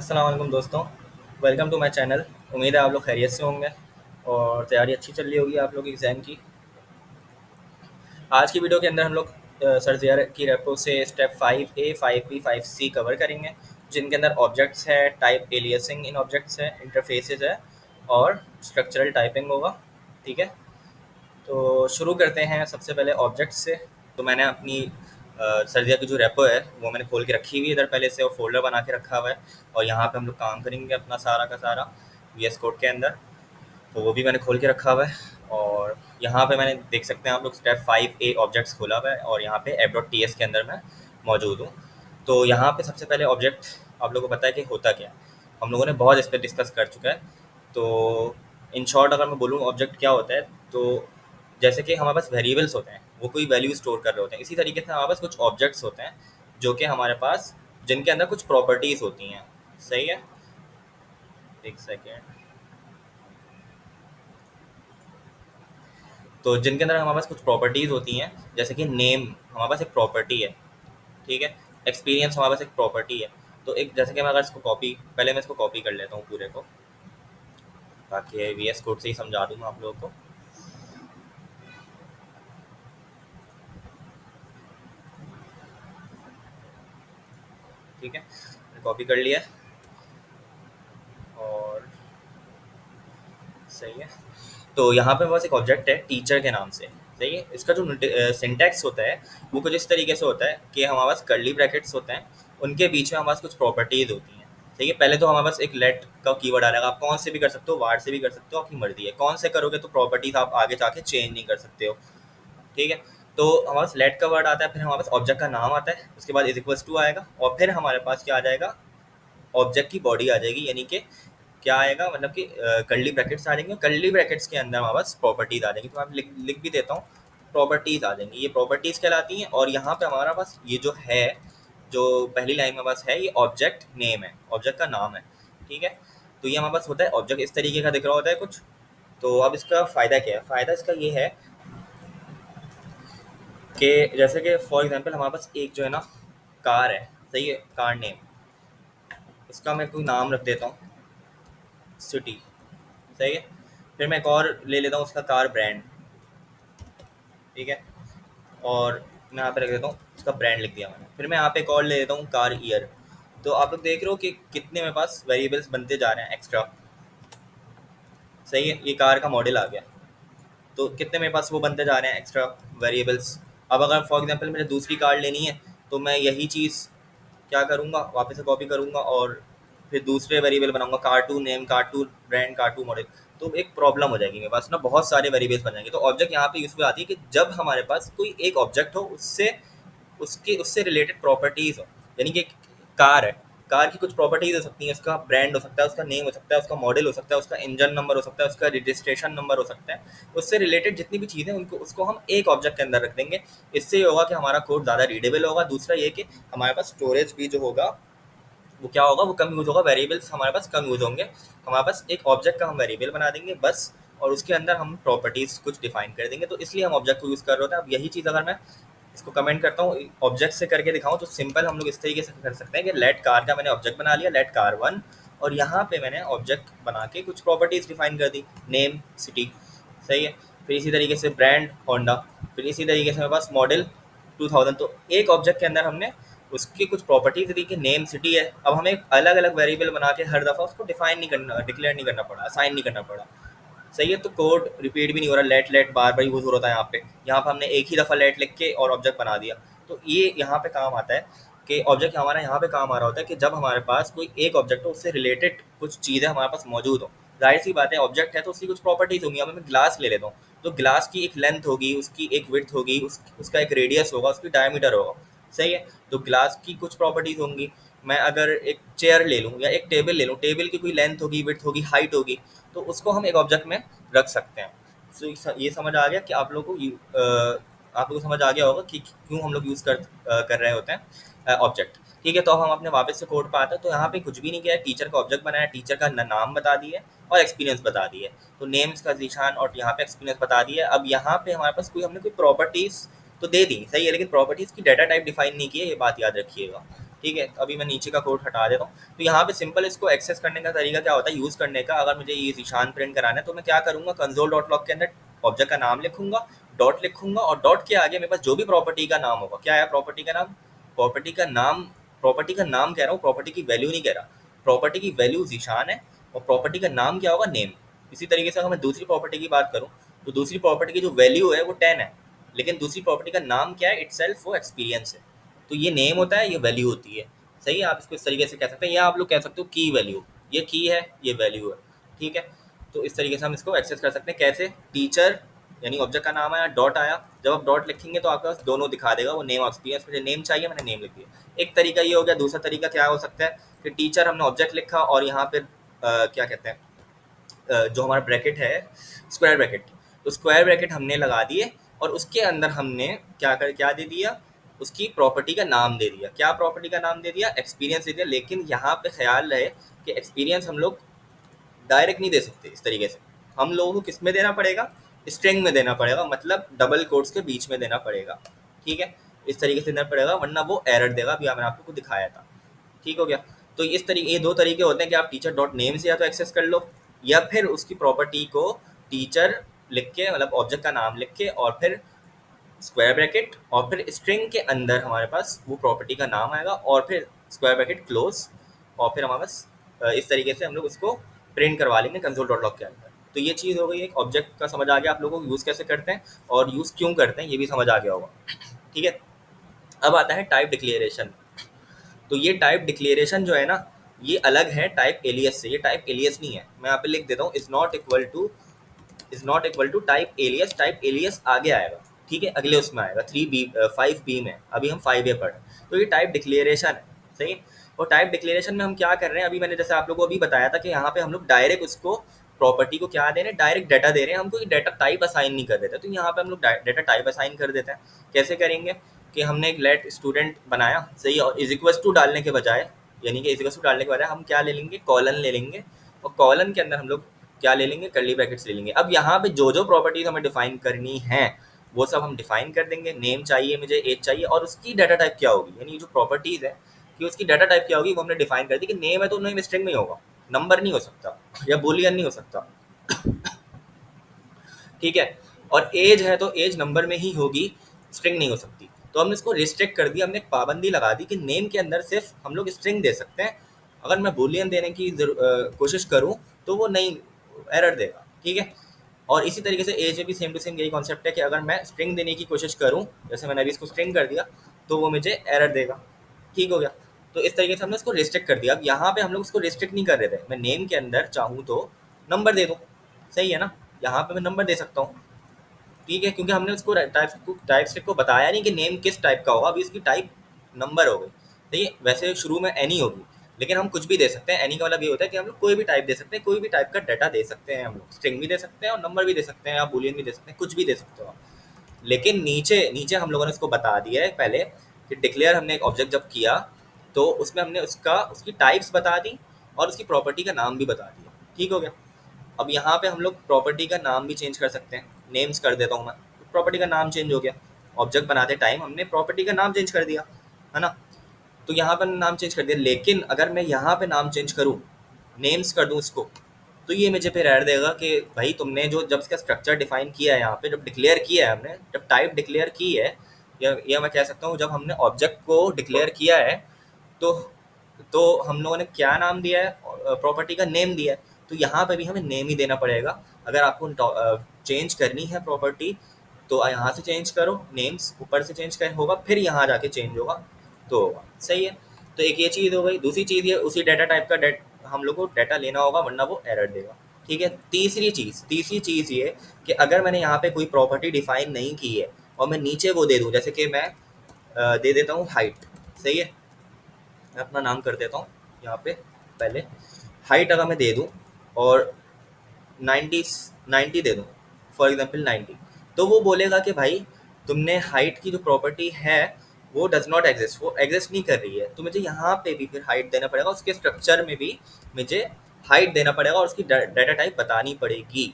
अस्सलाम वालेकुम दोस्तों। Welcome to my channel. उम्मीद है आप लोग खैरियत से होंगे और तैयारी अच्छी चल रही होगी आप लोग एग्ज़ाम की। आज की वीडियो के अंदर हम लोग सर ज़िया की रेपो से step 5A, 5B, 5C cover करेंगे, जिनके अंदर ऑब्जेक्ट्स है, टाइप एलियासिंग इन ऑब्जेक्ट्स है, इंटरफेसेस है और स्ट्रक्चरल टाइपिंग होगा। ठीक है, तो शुरू करते हैं सबसे पहले ऑब्जेक्ट्स से। तो मैंने अपनी सर्दिया की जो रेपो है वो मैंने खोल के रखी हुई है इधर पहले से, और फोल्डर बना के रखा हुआ है। और यहाँ पे हम लोग काम करेंगे अपना सारा का सारा VS कोड के अंदर। तो वो भी मैंने खोल के रखा हुआ है। और यहाँ पे मैंने देख सकते हैं आप लोग स्टेप 5A ऑब्जेक्ट्स खोला हुआ है, और यहाँ पे app.ts के अंदर मैं मौजूद हूँ। तो यहाँ पे सबसे पहले ऑब्जेक्ट आप लोगों को पता है कि होता क्या है, हम लोगों ने बहुत इस पर डिस्कस कर चुका है। तो इन शॉर्ट अगर मैं बोलूँ ऑब्जेक्ट क्या होता है, तो जैसे कि हमारे पास वेरिएबल्स होते हैं, वो कोई वैल्यू स्टोर कर रहे होते हैं, इसी तरीके से हमारे पास कुछ ऑब्जेक्ट्स होते हैं जो कि हमारे पास, जिनके अंदर कुछ प्रॉपर्टीज़ होती हैं। सही है, एक सेकेंड। तो जिनके अंदर हमारे पास कुछ प्रॉपर्टीज़ होती हैं, जैसे कि नेम हमारे पास एक प्रॉपर्टी है। ठीक है, एक्सपीरियंस हमारे पास एक प्रॉपर्टी है। तो एक जैसे कि मैं अगर इसको कॉपी, पहले मैं इसको कॉपी कर लेता हूँ पूरे को, ताकि VS कोड से ही समझा दूँ मैं आप लोगों को। ठीक है, कॉपी कर लिया और सही है। तो यहाँ पे बस एक ऑब्जेक्ट है टीचर के नाम से। सही है, इसका जो सिंटैक्स होता है वो कुछ इस तरीके से होता है कि हमारे पास कर्ली ब्रैकेट्स होते हैं, उनके बीच में हमारे पास कुछ प्रॉपर्टीज़ होती हैं। ठीक है, पहले तो हमारे पास एक लेट का कीवर्ड आएगा, आप कौन से भी कर सकते हो, वार्ड से भी कर सकते हो, आपकी मर्जी है। कौन से करोगे तो प्रॉपर्टीज आप आगे जाके चेंज नहीं कर सकते हो। ठीक है, तो हमारे पास लेट का वर्ड आता है, फिर हमारे पास ऑब्जेक्ट का नाम आता है, उसके बाद इज इक्वल्स टू आएगा, और फिर हमारे पास क्या आ जाएगा, ऑब्जेक्ट की बॉडी आ जाएगी, यानी कि क्या आएगा, मतलब कि कर्ली ब्रैकेट्स आ जाएंगे, कर्ली ब्रैकेट्स के अंदर हमारे पास प्रॉपर्टीज आ जाएंगी। तो मैं लिख भी देता हूँ, प्रॉपर्टीज आ जाएंगी, ये प्रॉपर्टीज कहलाती हैं। और यहाँ पे हमारा पास ये जो है, जो पहली लाइन में पास है, ये ऑब्जेक्ट नेम है, ऑब्जेक्ट का नाम है। ठीक है, तो ये हमारे पास होता है ऑब्जेक्ट इस तरीके का दिख रहा होता है कुछ। तो अब इसका फ़ायदा क्या है, फ़ायदा इसका ये है कि जैसे कि फॉर एग्जांपल हमारे पास एक जो है ना कार है। सही है, कार नेम, इसका मैं कोई नाम रख देता हूँ, सिटी। सही है, फिर मैं एक और ले लेता हूँ उसका कार ब्रांड। ठीक है, और मैं यहाँ पे रख देता हूँ, उसका ब्रांड लिख दिया मैंने। फिर मैं यहाँ पे एक और ले लेता हूँ कार ईयर। तो आप लोग देख रहे हो कि कितने मेरे पास वेरिएबल्स बनते जा रहे हैं एक्स्ट्रा। सही है, ये कार का मॉडल आ गया, तो कितने मेरे पास वो बनते जा रहे हैं एक्स्ट्रा वेरिएबल्स। अब अगर फॉर एग्जांपल मुझे दूसरी कार लेनी है, तो मैं यही चीज़ क्या करूँगा, वापस से कॉपी करूँगा और फिर दूसरे वेरिएबल बनाऊँगा, कार2 नेम, कार2 ब्रांड, कार2 मॉडल। तो एक प्रॉब्लम हो जाएगी मेरे पास ना, बहुत सारे वेरिएबल्स बन जाएंगे। तो ऑब्जेक्ट यहाँ पे यूज़फुल आती है कि जब हमारे पास कोई एक ऑब्जेक्ट हो, उससे उसके उससे रिलेटेड प्रॉपर्टीज़ हो। यानी कि कार है, कार की कुछ प्रॉपर्टीज़ हो सकती हैं, उसका ब्रांड हो सकता है, उसका नेम हो सकता है, उसका मॉडल हो सकता है, उसका इंजन नंबर हो सकता है, उसका रजिस्ट्रेशन नंबर हो सकता है। उससे रिलेटेड जितनी भी चीज़ें उनको उसको हम एक ऑब्जेक्ट के अंदर रख देंगे। इससे ये होगा कि हमारा कोड ज़्यादा रीडेबल होगा। दूसरा ये कि हमारे पास स्टोरेज भी जो होगा वो क्या होगा, वो कम यूज़ होगा, वेरिएबल्स हमारे पास कम यूज़ होंगे। हमारे पास एक ऑब्जेक्ट का हम वेरिएबल बना देंगे बस, और उसके अंदर हम प्रॉपर्टीज़ कुछ डिफाइन कर देंगे। तो इसलिए हम ऑब्जेक्ट को यूज़ कर रहे होते हैं। अब यही चीज़ अगर मैं इसको कमेंट करता हूँ, ऑब्जेक्ट से करके दिखाऊँ, तो सिंपल हम लोग इस तरीके से कर सकते हैं कि लेट कार का मैंने ऑब्जेक्ट बना लिया, लेट कार 1, और यहाँ पे मैंने ऑब्जेक्ट बना के कुछ प्रॉपर्टीज़ डिफाइन कर दी, नेम, सिटी। सही है, फिर इसी तरीके से ब्रांड होंडा, फिर इसी तरीके से मेरे पास मॉडल 2000। तो एक ऑब्जेक्ट के अंदर हमने उसकी कुछ प्रॉपर्टीज दी कि नेम, सिटी है। अब हमें अलग अलग वेरिएबल बना के हर दफ़ा उसको डिफाइन नहीं करना, डिक्लेयर नहीं करना पड़ा, असाइन नहीं करना पड़ा। सही है, तो कोड रिपीट भी नहीं हो रहा, लेट लेट बार बार यूज़ हो रहा था। यहाँ पे हमने एक ही दफ़ा लेट लिख के और ऑब्जेक्ट बना दिया। तो ये यहाँ पे काम आता है कि ऑब्जेक्ट हमारा यहाँ पे काम आ रहा होता है कि जब हमारे पास कोई एक ऑब्जेक्ट हो, उससे रिलेटेड कुछ चीज़ें हमारे पास मौजूद हो। जाहिर सी बात है, ऑब्जेक्ट है तो उसकी कुछ प्रॉपर्टीज़ होंगी। अब मैं ग्लास ले लेता हूँ, तो ग्लास की एक लेंथ होगी, उसकी एक विड्थ होगी, उसका एक रेडियस होगा, उसकी डायमीटर होगा। सही है, तो ग्लास की कुछ प्रॉपर्टीज़ होंगी। मैं अगर एक चेयर ले लूँ या एक टेबल ले लूँ, टेबल की कोई लेंथ होगी, विड्थ होगी, हाइट होगी, तो उसको हम एक ऑब्जेक्ट में रख सकते हैं। सो ये समझ आ गया कि आप लोगों को आप लोगों को समझ आ गया होगा कि क्यों हम लोग यूज़ कर रहे होते हैं ऑब्जेक्ट। ठीक है, तो अब हम अपने वापस से कोड पर आते हैं। तो यहाँ पे कुछ भी नहीं किया है, टीचर का ऑब्जेक्ट बनाया, टीचर का नाम बता दिया और एक्सपीरियंस बता दिया। तो नेम्स का जीशान और यहाँ पे एक्सपीरियंस बता दिया। अब यहाँ पे हमारे पास कोई हमने कोई प्रॉपर्टीज़ तो दे दी, सही है, लेकिन प्रॉपर्टीज़ की डाटा टाइप डिफाइन नहीं की है, ये बात याद रखिएगा। ठीक है, अभी मैं नीचे का कोड हटा देता हूँ। तो यहाँ पे सिंपल इसको एक्सेस करने का तरीका क्या होता है यूज़ करने का, अगर मुझे ये ज़ीशान प्रिंट कराना है तो मैं क्या करूँगा, कंसोल डॉट लॉग के अंदर ऑब्जेक्ट का नाम लिखूंगा, डॉट लिखूंगा, और डॉट के आगे मेरे पास जो भी प्रॉपर्टी का नाम होगा, क्या है प्रॉपर्टी का नाम, प्रॉपर्टी का नाम, प्रॉपर्टी का नाम कह रहा हूँ, प्रॉपर्टी की वैल्यू नहीं कह रहा, प्रॉपर्टी की वैल्यू ज़ीशान है और प्रॉपर्टी का नाम क्या होगा, नेम। इसी तरीके से अगर मैं दूसरी प्रॉपर्टी की बात करूँ तो दूसरी प्रॉपर्टी की जो वैल्यू है वो 10 है, लेकिन दूसरी प्रॉपर्टी का नाम क्या है, इटसेल्फ वो एक्सपीरियंस है। तो ये नेम होता है, ये वैल्यू होती है। सही है, आप इसको इस तरीके से कह सकते हैं, या आप लोग कह सकते हो की वैल्यू, ये की है, ये वैल्यू है। ठीक है, तो इस तरीके से हम इसको एक्सेस कर सकते हैं। कैसे, टीचर यानी ऑब्जेक्ट का नाम आया, डॉट आया, जब आप डॉट लिखेंगे तो आपके पास दोनों दिखा देगा, वो नेम एक्सपीरियंस, मुझे नेम चाहिए, मैंने नेम लिख दिया। एक तरीका ये हो गया। दूसरा तरीका क्या हो सकता है कि टीचर हमने ऑब्जेक्ट लिखा और यहाँ पे क्या कहते हैं, जो हमारा ब्रैकेट है स्क्वायर ब्रैकेट, तो स्क्वायर ब्रैकेट हमने लगा दिए और उसके अंदर हमने क्या दे दिया, उसकी प्रॉपर्टी का नाम दे दिया। क्या प्रॉपर्टी का नाम दे दिया, एक्सपीरियंस दे दिया। लेकिन यहाँ पे ख्याल रहे कि एक्सपीरियंस हम लोग डायरेक्ट नहीं दे सकते इस तरीके से, हम लोगों को किस में देना पड़ेगा, स्ट्रिंग में देना पड़ेगा, मतलब डबल कोट्स के बीच में देना पड़ेगा। ठीक है, इस तरीके से देना पड़ेगा, वरना वो एरर देगा। अभी मैंने आपको दिखाया था। ठीक हो गया। तो इस तरीके, ये दो तरीके होते हैं कि आप टीचर डॉट नेम से या तो एक्सेस कर लो, या फिर उसकी प्रॉपर्टी को टीचर लिख के, मतलब ऑब्जेक्ट का नाम लिख के, और फिर स्क्वायर ब्रैकेट, और फिर स्ट्रिंग के अंदर हमारे पास वो प्रॉपर्टी का नाम आएगा, और फिर स्क्वायर ब्रैकेट क्लोज, और फिर हमारे पास इस तरीके से हम लोग उसको प्रिंट करवा लेंगे कंसोल डॉट लॉग के अंदर। तो ये चीज़ हो गई, एक ऑब्जेक्ट का समझ आ गया आप लोगों को यूज़ कैसे करते हैं और यूज़ क्यों करते हैं, ये भी समझ आ गया होगा। ठीक है, अब आता है टाइप डिक्लेरेशन। तो ये टाइप डिक्लेरेशन जो है ना, ये अलग है टाइप एलियस से। ये टाइप एलियस नहीं है, मैं यहाँ पे लिख देता हूँ, is not equal to type alias. Type alias आगे आएगा, ठीक है, अगले उसमें आएगा 3B 5B में, अभी हम 5A पढ़ रहे हैं। तो ये टाइप डिक्लेरेशन है, सही है। और टाइप डिक्लेरेशन में हम क्या कर रहे हैं, अभी मैंने जैसे आप लोगों को अभी बताया था कि यहाँ पे हम लोग डायरेक्ट उसको प्रॉपर्टी को क्या दे रहे हैं, डायरेक्ट डाटा दे रहे हैं, हमको ये डाटा टाइप असाइन नहीं कर देते। तो यहाँ पे हम लोग डाटा टाइप असाइन कर देते हैं। कैसे करेंगे कि हमने एक लेट स्टूडेंट बनाया, सही है, और इज इक्वल टू डालने के बजाय, यानी कि इज इक्वल टू डालने के बजाय हम क्या ले लेंगे, कॉलन ले लेंगे, और कॉलन के अंदर हम लोग क्या ले लेंगे, कर्ली ब्रैकेट्स ले लेंगे। अब यहाँ पे जो जो प्रॉपर्टीज हमें डिफाइन करनी है वो सब हम डिफाइन कर देंगे। नेम चाहिए मुझे, एज चाहिए, और उसकी डाटा टाइप क्या होगी, यानी जो प्रॉपर्टीज है कि उसकी डाटा टाइप क्या होगी वो हमने डिफाइन कर दी। कि नेम है तो नेम स्ट्रिंग में होगा, नंबर नहीं हो सकता, या बुलियन नहीं हो सकता। ठीक है, और एज है तो एज नंबर में ही होगी, स्ट्रिंग नहीं हो सकती। तो हमने इसको रिस्ट्रिक्ट कर दिया, हमने एक पाबंदी लगा दी कि नेम के अंदर सिर्फ हम लोग स्ट्रिंग दे सकते हैं। अगर मैं बुलियन देने की कोशिश करूं तो वो नहीं, एरर देगा। ठीक है, और इसी तरीके से एज में भी सेम टू सेम यही कॉन्सेप्ट है कि अगर मैं स्ट्रिंग देने की कोशिश करूं, जैसे मैंने अभी इसको स्ट्रिंग कर दिया, तो वो मुझे एरर देगा। ठीक हो गया। तो इस तरीके से हमने इसको रिस्ट्रिक्ट कर दिया। अब यहाँ पे हम लोग उसको रिस्ट्रिक्ट नहीं कर रहे थे, मैं नेम के अंदर चाहूँ तो नंबर दे दूँ, सही है ना, यहाँ पे मैं नंबर दे सकता हूँ। ठीक है, क्योंकि हमने उसको टाइप स्ट्रिंग को बताया नहीं कि नेम किस टाइप का होगा, अभी इसकी टाइप नंबर हो गई। ठीक है, वैसे शुरू में एनी होगी, लेकिन हम कुछ भी दे सकते हैं। एनी का मतलब ये होता है कि हम लोग कोई भी टाइप दे सकते हैं, कोई भी टाइप का डाटा दे सकते हैं। हम लोग स्ट्रिंग भी दे सकते हैं और नंबर भी दे सकते हैं, या बुलियन भी दे सकते हैं, कुछ भी दे सकते हो आप। लेकिन नीचे नीचे हम लोगों ने उसको बता दिया है पहले कि डिक्लेयर हमने एक ऑब्जेक्ट जब किया तो उसमें हमने उसकी टाइप्स बता दी और उसकी प्रॉपर्टी का नाम भी बता दिया। ठीक हो गया। अब यहाँ पे हम लोग प्रॉपर्टी का नाम भी चेंज कर सकते हैं। नेम्स कर देता हूँ मैं, प्रॉपर्टी का नाम चेंज हो गया। ऑब्जेक्ट बनाते टाइम हमने प्रॉपर्टी का नाम चेंज कर दिया, है ना। तो यहाँ पर नाम चेंज कर दिया, लेकिन अगर मैं यहाँ पे नाम चेंज करूँ, नेम्स कर दूँ इसको, तो ये मुझे फिर ऐड देगा कि भाई तुमने जो जब इसका स्ट्रक्चर डिफाइन किया है, यहाँ पे जब डिक्लेयर किया है हमने, जब टाइप डिक्लेयर की है, या मैं कह सकता हूँ जब हमने ऑब्जेक्ट को डिक्लेयर किया है, तो तो हम लोगों ने क्या नाम दिया है, प्रॉपर्टी का नेम दिया है। तो यहाँ पे भी हमें नेम ही देना पड़ेगा। अगर आपको चेंज करनी है प्रॉपर्टी तो यहाँ से चेंज करो, नेम्स ऊपर से चेंज कर होगा, फिर यहाँ जाके चेंज होगा तो होगा। सही है। तो एक ये चीज़ हो गई। दूसरी चीज़ ये, उसी डाटा टाइप का हम लोग को डाटा लेना होगा, वरना वो एरर देगा। ठीक है। तीसरी चीज़ ये कि अगर मैंने यहाँ पे कोई प्रॉपर्टी डिफाइन नहीं की है और मैं नीचे वो दे दूँ, जैसे कि मैं दे देता हूँ हाइट। सही है, मैं अपना नाम कर देता हूँ यहाँ पे पहले। हाइट अगर मैं दे दूँ और 90 90 दे दूँ, फॉर एग्जांपल 90, तो वो बोलेगा कि भाई तुमने हाइट की जो प्रॉपर्टी है वो डज नॉट एग्जिस्ट, वो एग्जिस्ट नहीं कर रही है। तो मुझे यहाँ पे भी फिर हाइट देना पड़ेगा, उसके स्ट्रक्चर में भी मुझे हाइट देना पड़ेगा और उसकी डाटा टाइप बतानी पड़ेगी।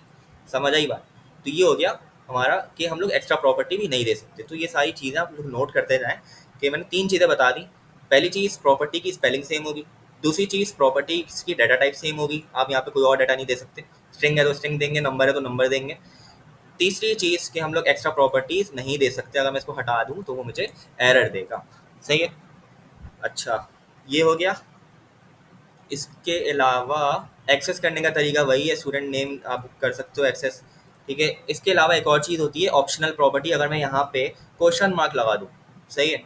समझ आई बात। तो ये हो गया हमारा कि हम लोग एक्स्ट्रा प्रॉपर्टी भी नहीं दे सकते। तो ये सारी चीज़ें आप लोग नोट करते जाएँ कि मैंने 3 चीज़ें बता दी। पहली चीज़ प्रॉपर्टी की स्पेलिंग सेम होगी, दूसरी चीज़ प्रॉपर्टी की डाटा टाइप सेम होगी, आप यहाँ पे कोई और डाटा नहीं दे सकते, स्ट्रिंग है तो स्ट्रिंग देंगे, नंबर है तो नंबर देंगे। तीसरी चीज़ कि हम लोग एक्स्ट्रा प्रॉपर्टीज़ नहीं दे सकते, अगर मैं इसको हटा दूँ तो वो मुझे एरर देगा। सही है। अच्छा, ये हो गया। इसके अलावा एक्सेस करने का तरीका वही है, स्टूडेंट नेम आप कर सकते हो एक्सेस। ठीक है। इसके अलावा एक और चीज़ होती है ऑप्शनल प्रॉपर्टी, अगर मैं यहाँ पे क्वेश्चन मार्क लगा दूँ। सही है।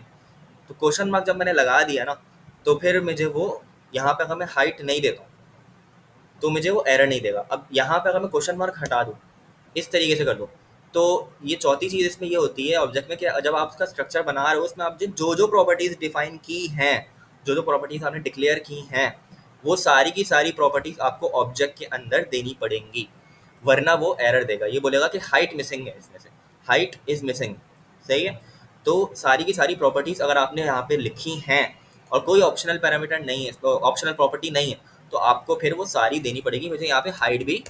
तो क्वेश्चन मार्क जब मैंने लगा दिया ना, तो फिर मुझे वो यहाँ पे अगर मैं हाइट नहीं देता हूँ तो मुझे वो एरर नहीं देगा। अब यहाँ पे अगर मैं क्वेश्चन मार्क हटा दूँ, इस तरीके से कर दूँ, तो ये चौथी चीज़ इसमें ये होती है ऑब्जेक्ट में कि जब आप उसका स्ट्रक्चर बना रहे हो उसमें आप जो जो प्रॉपर्टीज़ डिफाइन की हैं, जो जो प्रॉपर्टीज़ आपने डिक्लेयर की हैं, वो सारी की सारी प्रॉपर्टीज़ आपको ऑब्जेक्ट के अंदर देनी पड़ेंगी, वरना वो एरर देगा। ये बोलेगा कि हाइट मिसिंग है, इसमें से हाइट इज़ मिसिंग। सही है। तो सारी की सारी प्रॉपर्टीज़ अगर आपने यहाँ पे लिखी हैं और कोई ऑप्शनल पैरामीटर नहीं है, तो ऑप्शनल प्रॉपर्टी नहीं है, तो आपको फिर वो सारी देनी पड़ेगी। मुझे यहाँ पे हाइट भी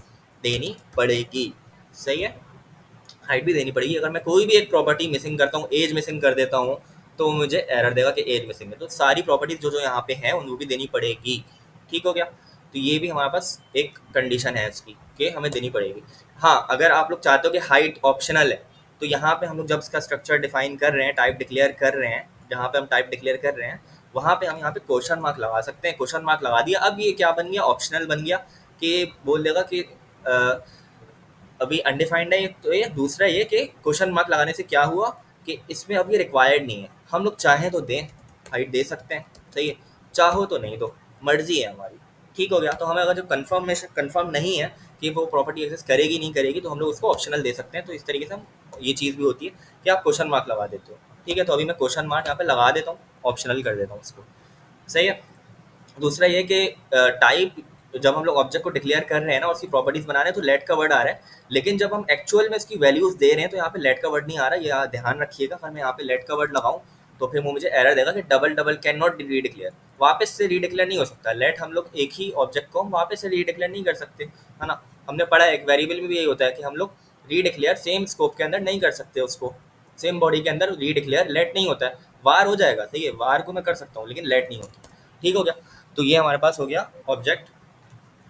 देनी पड़ेगी। सही है। हाइट भी देनी पड़ेगी। अगर मैं कोई भी एक प्रॉपर्टी मिसिंग करता हूँ, एज मिसिंग कर देता हूँ, तो मुझे एरर देगा कि एज मिसिंग है। तो सारी प्रॉपर्टीज जो जो यहाँ पे हैं उनको भी देनी पड़ेगी। ठीक हो गया। तो ये भी हमारे पास एक कंडीशन है इसकी कि हमें देनी पड़ेगी। हाँ, अगर आप लोग चाहते हो कि हाइट ऑप्शनल है, तो यहाँ पे हम लोग जब इसका स्ट्रक्चर डिफाइन कर रहे हैं, टाइप डिक्लेयर कर रहे हैं, जहाँ पे हम टाइप डिक्लेयर कर रहे हैं, वहाँ पे हम यहाँ पे क्वेश्चन मार्क लगा सकते हैं। क्वेश्चन मार्क लगा दिया, अब ये क्या बन गया, ऑप्शनल बन गया, कि बोल देगा कि अभी अनडिफाइंड है। तो ये दूसरा ये कि क्वेश्चन मार्क लगाने से क्या हुआ कि इसमें अब ये रिक्वायर्ड नहीं है, हम लोग चाहें तो दें, हाइट दे सकते हैं। सही है। चाहो तो नहीं दो, मर्जी है हमारी। ठीक हो गया। तो हमें अगर जो कंफर्म नहीं है कि वो प्रॉपर्टी एक्सेस करेगी नहीं करेगी, तो हम लोग उसको ऑप्शनल दे सकते हैं। तो इस तरीके से हम, ये चीज़ भी होती है कि आप क्वेश्चन मार्क लगा देते हो। ठीक है। तो अभी मैं क्वेश्चन मार्क यहाँ पे लगा देता हूँ, ऑप्शनल कर देता हूँ उसको। सही है। दूसरा ये कि टाइप, जब हम लोग ऑब्जेक्ट को डिक्लेयर कर रहे हैं ना और उसकी प्रॉपर्टीज बना रहे हैं, तो लेट का वर्ड आ रहा है, लेकिन जब हम एक्चुअल में इसकी वैल्यूज दे रहे हैं तो यहाँ पे लेट का वर्ड नहीं आ रहा है। ये ध्यान रखिएगा। अगर मैं यहाँ पे लेट का वर्ड लगाऊं तो फिर वो मुझे एरर देगा कि डबल डबल कैन नॉट रीडिक्लेयर, वापस से रीडिक्लेयर नहीं हो सकता। लेट हम लोग एक ही ऑब्जेक्ट को हम वापस से रीडिक्लेयर नहीं कर सकते, है ना। हमने पढ़ा है एक वेरिएबल में भी यही होता है कि हम लोग रीडिक्लेयर सेम स्कोप के अंदर नहीं कर सकते, उसको सेम बॉडी के अंदर रीडिक्लेयर लेट नहीं होता है। वार हो जाएगा, सही है, वार को मैं कर सकता हूँ लेकिन लेट नहीं होता। ठीक हो गया। तो ये हमारे पास हो गया ऑब्जेक्ट,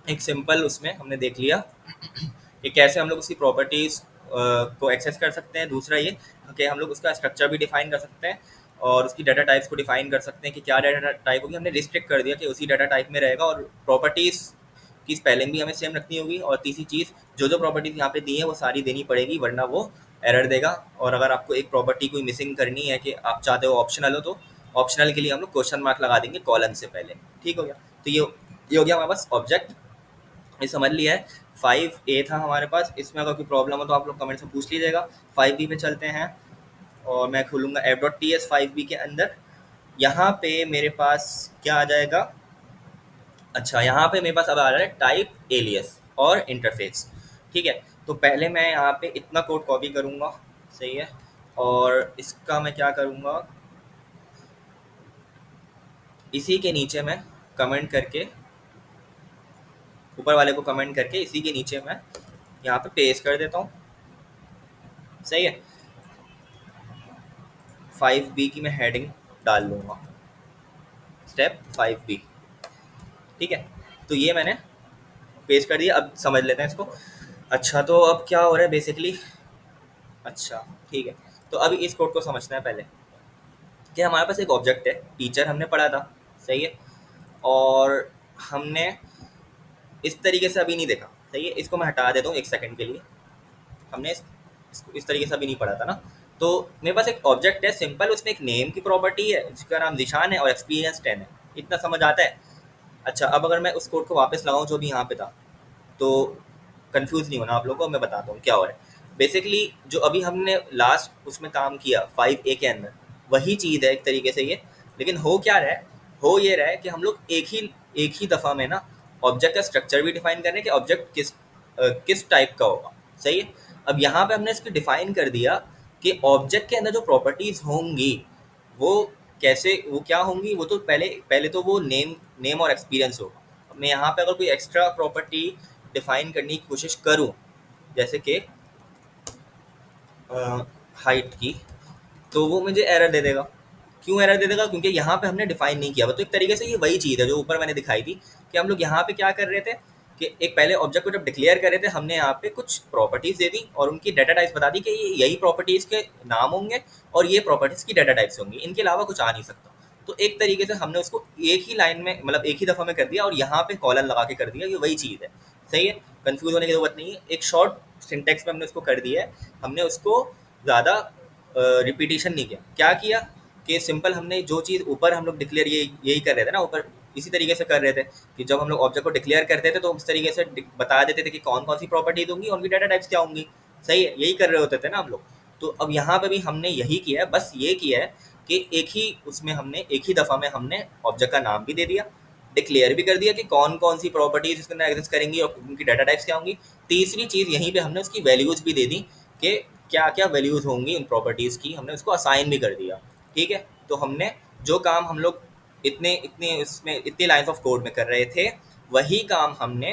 एक सिंपल, उसमें हमने देख लिया कि कैसे हम लोग उसकी प्रॉपर्टीज़ को एक्सेस कर सकते हैं। दूसरा ये कि हम लोग उसका स्ट्रक्चर भी डिफाइन कर सकते हैं और उसकी डाटा टाइप्स को डिफाइन कर सकते हैं कि क्या डाटा टाइप होगी। हमने रिस्ट्रिक्ट कर दिया कि उसी डाटा टाइप में रहेगा, और प्रॉपर्टीज़ की स्पेलिंग भी हमें सेम रखनी होगी। और तीसरी चीज़, जो जो प्रॉपर्टीज़ यहाँ पे दी हैं वो सारी देनी पड़ेगी, वरना वो एरर देगा। और अगर आपको एक प्रॉपर्टी कोई मिसिंग करनी है कि आप चाहते हो ऑप्शनल हो, तो ऑप्शनल के लिए हम लोग क्वेश्चन मार्क लगा देंगे कॉलन से पहले। ठीक हो गया। तो ये हो गया हमारे पास ऑब्जेक्ट, ये समझ लिया है। 5A था हमारे पास। इसमें अगर कोई प्रॉब्लम हो तो आप लोग कमेंट में पूछ लीजिएगा। 5B पे चलते हैं और मैं खोलूँगा app.ts 5B के अंदर। यहाँ पे मेरे पास क्या आ जाएगा, अच्छा यहाँ पे मेरे पास अब आ रहा है टाइप एलियस और इंटरफेस। ठीक है। तो पहले मैं यहाँ पे इतना कोड कॉपी करूँगा। सही है। और इसका मैं क्या करूँगा, इसी के नीचे मैं कमेंट करके, ऊपर वाले को कमेंट करके इसी के नीचे मैं यहाँ पे पेस्ट कर देता हूँ। सही है। 5B की मैं हेडिंग डाल लूँगा, स्टेप 5B। ठीक है। तो ये मैंने पेस्ट कर दिया। अब समझ लेते हैं इसको। अच्छा, तो अब क्या हो रहा है बेसिकली, अच्छा ठीक है, तो अभी इस कोड को समझना है पहले कि हमारे पास एक ऑब्जेक्ट है, टीचर हमने पढ़ा था। सही है। और हमने इस तरीके से अभी नहीं देखा। सही है। इसको मैं हटा देता हूँ एक सेकंड के लिए। हमने इसको इस तरीके से अभी नहीं पढ़ा था ना। तो मेरे पास एक ऑब्जेक्ट है सिंपल, उसमें एक नेम की प्रॉपर्टी है जिसका नाम निशान है और एक्सपीरियंस 10 है। इतना समझ आता है। अच्छा, अब अगर मैं उस कोड को वापस लगाऊं जो भी यहाँ पे था, तो कंफ्यूज नहीं होना आप लोगों को, मैं बताता हूँ क्या हो रहा है। बेसिकली जो अभी हमने लास्ट उसमें काम किया 5A के अंदर, वही चीज़ है एक तरीके से ये। लेकिन हो क्या रहा है, हो ये रहा है कि हम लोग एक ही दफ़ा में ना ऑब्जेक्ट का स्ट्रक्चर भी डिफाइन कर रहे हैं कि ऑब्जेक्ट किस टाइप का होगा। सही है। अब यहाँ पे हमने इसको डिफाइन कर दिया कि ऑब्जेक्ट के अंदर जो प्रॉपर्टीज़ होंगी वो कैसे, वो क्या होंगी, वो तो पहले पहले तो वो नेम और एक्सपीरियंस होगा। अब मैं यहाँ पे अगर कोई एक्स्ट्रा प्रॉपर्टी डिफाइन करने की कोशिश करूँ, जैसे कि हाइट की, तो वो मुझे एरर दे देगा। क्यों एरर दे देगा? क्योंकि यहाँ पे हमने डिफाइन नहीं किया हुआ। तो एक तरीके से ये वही चीज़ है जो ऊपर मैंने दिखाई थी कि हम लोग यहाँ पे क्या कर रहे थे कि एक पहले ऑब्जेक्ट को जब डिक्लेयर कर रहे थे, हमने यहाँ पे कुछ प्रॉपर्टीज दे दी और उनकी डाटा टाइप्स बता दी कि ये यही प्रॉपर्टीज के नाम होंगे और ये प्रॉपर्टीज की डाटा टाइप्स होंगी, इनके अलावा कुछ आ नहीं सकता। तो एक तरीके से हमने उसको एक ही लाइन में, मतलब एक ही दफ़ा में कर दिया और यहाँ पे कॉलन लगा के कर दिया, ये वही चीज़ है। सही है, कंफ्यूज होने की जरूरत नहीं है। एक शॉर्ट सिंटेक्स में हमने उसको कर दिया है, हमने उसको ज़्यादा रिपीटिशन नहीं किया। क्या किया कि सिंपल हमने जो चीज़ ऊपर हम लोग डिक्लेयर यही कर रहे थे ना, ऊपर इसी तरीके से कर रहे थे कि जब हम लोग ऑब्जेक्ट को डिक्लेयर करते थे तो उस तरीके से बता देते थे कि कौन कौन सी प्रॉपर्टीज होंगी, उनकी डाटा टाइप्स क्या होंगी। सही है, यही कर रहे होते थे ना हम लोग। तो अब यहाँ पे भी हमने यही किया है, बस ये किया है कि एक ही उसमें हमने एक ही दफ़ा में हमने ऑब्जेक्ट का नाम भी दे दिया, डिक्लेयर भी कर दिया कि कौन कौन सी प्रॉपर्टीज इसके अंदर एग्जिस्ट करेंगी और उनकी डाटा टाइप्स क्या होंगी। तीसरी चीज़ यहीं पे हमने उसकी वैल्यूज़ भी दे दी कि क्या क्या वैल्यूज़ होंगी उन प्रॉपर्टीज़ की, हमने उसको असाइन भी कर दिया। ठीक है, तो हमने जो काम हम लोग इतने इतने इसमें इतनी लाइन्स ऑफ कोड में कर रहे थे, वही काम हमने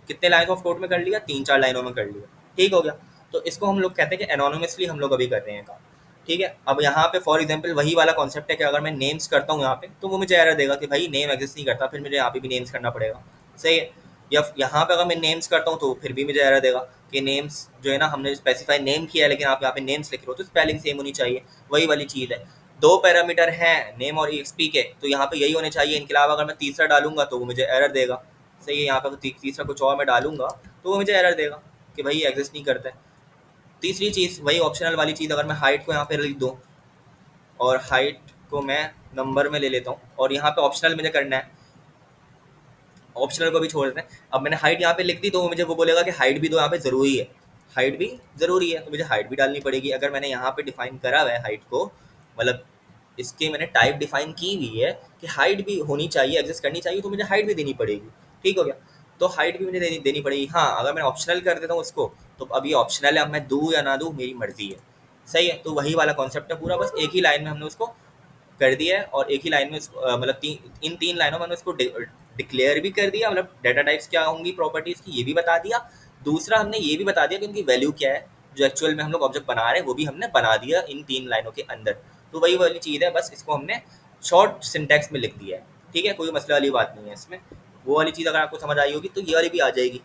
कितने लाइन ऑफ कोड में कर लिया, 3-4 लाइनों में कर लिया। ठीक हो गया। तो इसको हम लोग कहते हैं कि एनोनिमसली हम लोग अभी कर रहे हैं काम। ठीक है, अब यहाँ पे फॉर एग्जांपल वही वाला कॉन्सेप्ट है कि अगर मैं नेम्स करता हूँ यहाँ पे तो वो मुझे एरर देगा कि भाई नेम एग्जिस्ट नहीं करता, फिर मुझे यहाँ पे भी नेम्स करना पड़ेगा। सही है, या यहाँ पे अगर मैं नेम्स करता हूँ तो फिर भी मुझे एरर देगा कि नेम्स जो है ना, हमने स्पेसिफाई नेम किया है लेकिन आप यहाँ पे नेम्स लिख रहे हो तो स्पेलिंग सेम होनी चाहिए। वही वाली चीज़ है, दो पैरामीटर हैं नेम और एक्सपी के, तो यहाँ पे यही होने चाहिए। इनके अलावा अगर मैं तीसरा डालूंगा तो वो मुझे एरर देगा। सही है, यहाँ पे तीसरा कुछ और मैं डालूंगा तो वो मुझे एरर देगा कि भाई ये एग्जिस्ट नहीं करता है। तीसरी चीज़ वही ऑप्शनल वाली चीज़, अगर मैं हाइट को यहाँ पे लिख दूँ और हाइट को मैं नंबर में ले लेता हूँ और यहाँ पे ऑप्शनल मुझे करना है, ऑप्शनल को भी छोड़ देते हैं। अब मैंने हाइट यहाँ पे लिख दी तो मुझे वो बोलेगा कि हाइट भी तो यहाँ पे ज़रूरी है, हाइट भी ज़रूरी है, तो मुझे हाइट भी डालनी पड़ेगी। अगर मैंने यहाँ पे डिफाइन करा हुआ है हाइट को, मतलब इसके मैंने टाइप डिफाइन की हुई है कि हाइट भी होनी चाहिए, एग्जिस्ट करनी चाहिए, तो मुझे हाइट भी देनी पड़ेगी। ठीक हो गया, तो हाइट भी मुझे देनी पड़ेगी। हाँ, अगर मैं ऑप्शनल कर देता हूँ उसको तो अब ये ऑप्शनल है, अब मैं दूँ या ना दूँ मेरी मर्जी है। सही है, तो वही वाला कॉन्सेप्ट है पूरा, बस एक ही लाइन में हमने उसको कर दिया है और एक ही लाइन में मतलब इन 3 लाइनों में हमने उसको डिक्लेयर भी कर दिया, मतलब डाटा टाइप्स क्या होंगी प्रॉपर्टीज़ की ये भी बता दिया। दूसरा हमने ये भी बता दिया कि उनकी वैल्यू क्या है, जो एक्चुअल में हम लोग ऑब्जेक्ट बना रहे हैं वो भी हमने बना दिया इन 3 लाइनों के अंदर। तो वही वाली चीज़ है, बस इसको हमने शॉर्ट सिंटैक्स में लिख दिया है। ठीक है, कोई मसला वाली बात नहीं है इसमें। वो वाली चीज़ अगर आपको समझ आई होगी तो ये वाली भी आ जाएगी,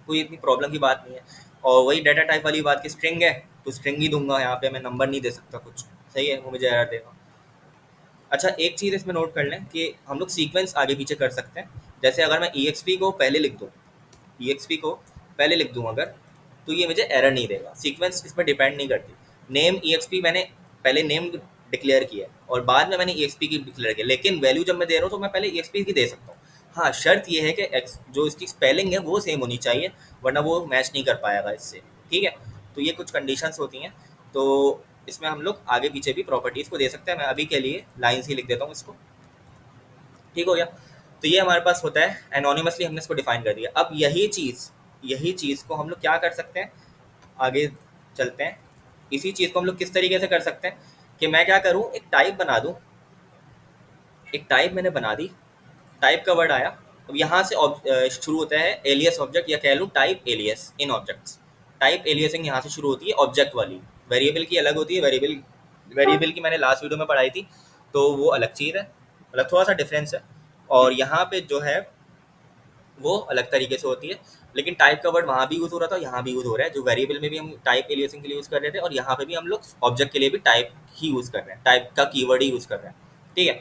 कोई इतनी प्रॉब्लम की बात नहीं है। और वही डाटा टाइप वाली बात की स्ट्रिंग है तो स्ट्रिंग ही दूंगा, यहाँ पे मैं नंबर नहीं दे सकता कुछ। सही है, वो मुझे एरर देगा। अच्छा, एक चीज़ इसमें नोट कर लें कि हम लोग सीक्वेंस आगे पीछे कर सकते हैं। जैसे अगर मैं EXP को पहले लिख दूँ, EXP को पहले लिख दूँ अगर, तो ये मुझे एरर नहीं देगा। सीक्वेंस इस पर डिपेंड नहीं करती। नेम EXP मैंने पहले नेम डिक्लेयर किया और बाद में मैंने EXP की डिक्लेयर किया, लेकिन वैल्यू जब मैं दे रहा हूँ तो मैं पहले EXP की दे सकता हूँ। हाँ, शर्त ये है कि जो इसकी स्पेलिंग है वो सेम होनी चाहिए, वरना वो मैच नहीं कर पाएगा इससे। ठीक है, तो ये कुछ कंडीशंस होती हैं। तो इसमें हम लोग आगे पीछे भी प्रॉपर्टीज़ को दे सकते हैं। मैं अभी के लिए लाइन्स ही लिख देता हूँ इसको। ठीक हो गया, तो ये हमारे पास होता है एनोनिमसली, हमने इसको डिफाइन कर दिया। अब यही चीज़ को हम लोग क्या कर सकते हैं, आगे चलते हैं। इसी चीज़ को हम लोग किस तरीके से कर सकते हैं कि मैं क्या करूँ, एक टाइप बना दूँ। एक टाइप मैंने बना दी, टाइप का वर्ड आया। अब यहाँ से शुरू होता है एलियस ऑब्जेक्ट, या कह लूँ टाइप एलियस इन ऑब्जेक्ट्स। टाइप एलियसिंग यहाँ से शुरू होती है ऑब्जेक्ट वाली, वेरिएबल की अलग होती है। वेरिएबल की मैंने लास्ट वीडियो में पढ़ाई थी, तो वो अलग चीज़ है, मतलब थोड़ा सा डिफरेंस है। और यहाँ पे जो है वो अलग तरीके से होती है, लेकिन टाइप का वर्ड वहाँ भी यूज़ हो रहा था, यहाँ भी यूज़ हो रहा है। जो वेरिएबल में भी हम टाइप एलियसिंग के लिए यूज़ कर रहे थे और यहाँ पे भी हम लोग ऑब्जेक्ट के लिए भी टाइप ही यूज़ कर रहे हैं, टाइप का कीवर्ड ही यूज़ कर रहे हैं। ठीक है,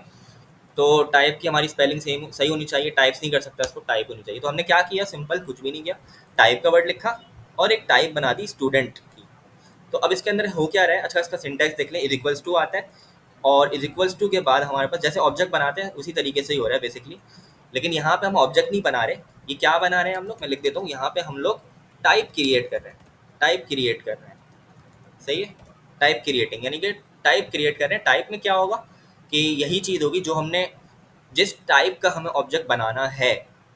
तो टाइप की हमारी स्पेलिंग सेम सही होनी चाहिए, टाइप्स नहीं कर सकता इसको, टाइप होनी चाहिए। तो हमने क्या किया, सिंपल कुछ भी नहीं किया, टाइप का वर्ड लिखा और एक टाइप बना दी स्टूडेंट की। तो अब इसके अंदर हो क्या रहा है, अच्छा इसका सिंटैक्स देख लें। इज इक्वल्स टू आता है और इज इक्वल्स टू के बाद हमारे पास जैसे ऑब्जेक्ट बनाते हैं उसी तरीके से ही हो रहा है बेसिकली, लेकिन यहाँ पे हम ऑब्जेक्ट नहीं बना रहे। ये क्या बना रहे हैं हम लोग, मैं लिख देता हूँ, यहाँ पे हम लोग टाइप क्रिएट कर रहे हैं, टाइप क्रिएट कर रहे हैं। सही है, टाइप क्रिएटिंग, यानी कि टाइप क्रिएट कर रहे हैं। टाइप में क्या होगा कि यही चीज़ होगी जो हमने, जिस टाइप का हमें ऑब्जेक्ट बनाना है,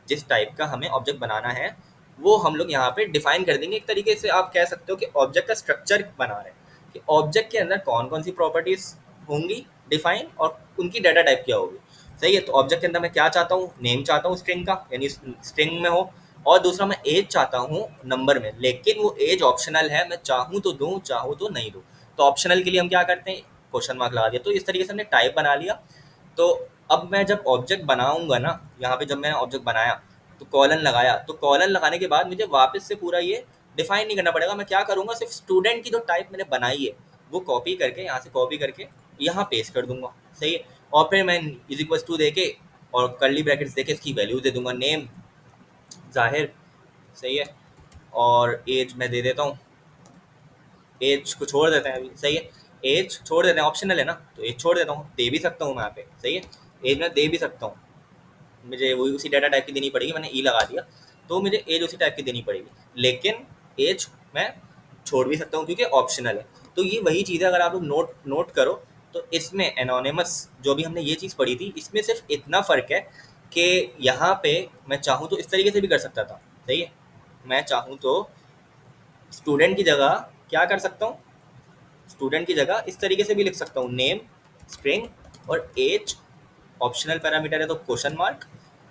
जिस टाइप का हमें ऑब्जेक्ट बनाना है वो हम लोग यहाँ पे डिफाइन कर देंगे। एक तरीके से आप कह सकते हो कि ऑब्जेक्ट का स्ट्रक्चर बना रहे हैं कि ऑब्जेक्ट के अंदर कौन कौन सी प्रॉपर्टीज होंगी डिफाइन और उनकी डाटा टाइप क्या होगी। सही है, तो ऑब्जेक्ट के अंदर मैं क्या चाहता हूँ, नेम चाहता हूँ स्ट्रिंग का, यानी स्ट्रिंग में हो, और दूसरा मैं एज चाहता हूँ नंबर में, लेकिन वो एज ऑप्शनल है, मैं चाहूँ तो दूँ चाहूँ तो नहीं दूँ। तो ऑप्शनल के लिए हम क्या करते हैं, क्वेश्चन मार्क लगा दिया। तो इस तरीके से हमने टाइप बना लिया। तो अब मैं जब ऑब्जेक्ट बनाऊंगा ना, यहाँ पे जब मैंने ऑब्जेक्ट बनाया तो कॉलन लगाया, तो कॉलन लगाने के बाद मुझे वापस से पूरा ये डिफाइन नहीं करना पड़ेगा। मैं क्या करूँगा, सिर्फ स्टूडेंट की जो टाइप मैंने बनाई है वो कॉपी करके, यहाँ से कॉपी करके यहाँ पेस्ट कर दूंगा। सही है। और फिर मैं इज इक्वल्स टू दे के और कर्ली ब्रैकेट्स दे के इसकी वैल्यू दे दूंगा, नेम जाहिर। सही है। और एज मैं दे देता हूँ, एज को छोड़ देते हैं अभी। सही है। एज छोड़ देते हैं, ऑप्शनल है ना, तो एज छोड़ देता हूँ, दे भी सकता हूँ मैं यहाँ पे। सही है। एज मैं दे भी सकता हूँ, मुझे वही उसी डाटा टाइप की देनी पड़ेगी, मैंने ई लगा दिया तो मुझे एज उसी टाइप की देनी पड़ेगी। लेकिन एज मैं छोड़ भी सकता हूँ क्योंकि ऑप्शनल है। तो ये वही चीज़ है, अगर आप लोग नोट करो तो इसमें एनोनिमस जो भी हमने ये चीज़ पढ़ी थी, इसमें सिर्फ इतना फ़र्क है कि यहाँ पे मैं चाहूँ तो इस तरीके से भी कर सकता था। सही है। मैं चाहूँ तो स्टूडेंट की जगह क्या कर सकता हूँ, स्टूडेंट की जगह इस तरीके से भी लिख सकता हूँ, नेम स्ट्रिंग और एज ऑप्शनल पैरामीटर है तो क्वेश्चन मार्क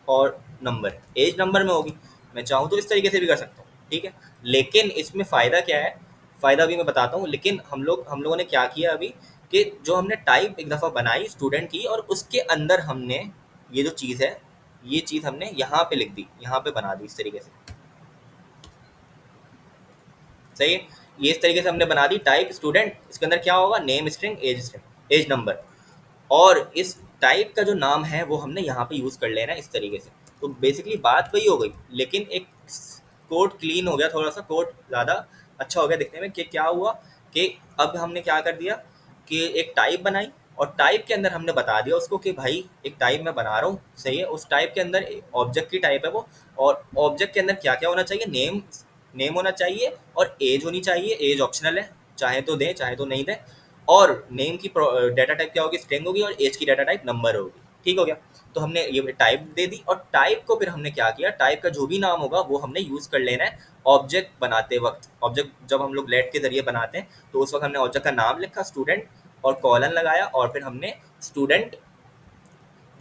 और नंबर, एज नंबर में होगी। मैं चाहूँ तो इस तरीके से भी कर सकता हूँ। ठीक है। लेकिन इसमें फ़ायदा क्या है, फ़ायदा भी मैं बताता हूँ। लेकिन हम लोगों ने क्या किया अभी कि जो हमने टाइप एक दफ़ा बनाई स्टूडेंट की और उसके अंदर हमने ये जो चीज़ है, ये चीज़ हमने यहाँ पे लिख दी, यहाँ पे बना दी इस तरीके से। सही है। ये इस तरीके से हमने बना दी टाइप स्टूडेंट, इसके अंदर क्या होगा, नेम स्ट्रिंग एज नंबर। और इस टाइप का जो नाम है वो हमने यहाँ पे यूज़ कर लेना है इस तरीके से। तो बेसिकली बात वही हो गई, लेकिन एक कोड क्लीन हो गया, थोड़ा सा कोड ज़्यादा अच्छा हो गया दिखने में। कि क्या हुआ कि अब हमने क्या कर दिया कि एक टाइप बनाई और टाइप के अंदर हमने बता दिया उसको कि भाई एक टाइप मैं बना रहा हूँ। सही है। उस टाइप के अंदर ऑब्जेक्ट की टाइप है वो, और ऑब्जेक्ट के अंदर क्या क्या होना चाहिए, नेम होना चाहिए और एज होनी चाहिए। एज ऑप्शनल है, चाहे तो दें चाहे तो नहीं दें। और नेम की डाटा टाइप क्या होगी, स्ट्रिंग होगी, और एज की डाटा टाइप नंबर होगी। ठीक हो गया। तो हमने ये टाइप दे दी और टाइप को फिर हमने क्या किया, टाइप का जो भी नाम होगा वो हमने यूज़ कर लेना है ऑब्जेक्ट बनाते वक्त। ऑब्जेक्ट जब हम लोग लेट के जरिए बनाते हैं तो उस वक्त हमने ऑब्जेक्ट का नाम लिखा स्टूडेंट और कॉलन लगाया, और फिर हमने स्टूडेंट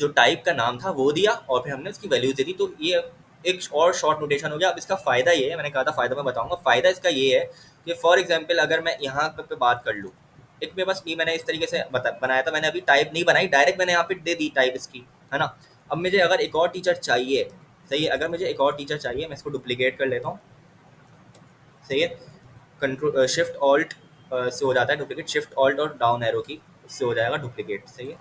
जो टाइप का नाम था वो दिया और फिर हमने उसकी वैल्यूज दे दी। तो ये एक और शॉर्ट नोटेशन हो गया। अब इसका फ़ायदा ये है, मैंने कहा था फ़ायदा मैं बताऊंगा। फ़ायदा इसका ये है कि फॉर एग्जांपल अगर मैं यहाँ पे बात कर लूँ, एक में बस ये मैंने इस तरीके से बनाया था, मैंने अभी टाइप नहीं बनाई, डायरेक्ट मैंने यहाँ पे दे दी टाइप इसकी, है ना। अब मुझे अगर एक और टीचर चाहिए, सही है, अगर मुझे एक और टीचर चाहिए, मैं इसको डुप्लीकेट कर लेता हूँ। सही है। कंट्रोल शिफ्ट ऑल्ट से हो जाता है डुप्लीकेट, शिफ्ट ऑल्ट और डाउन एरो की इससे हो जाएगा डुप्लीकेट। सही है।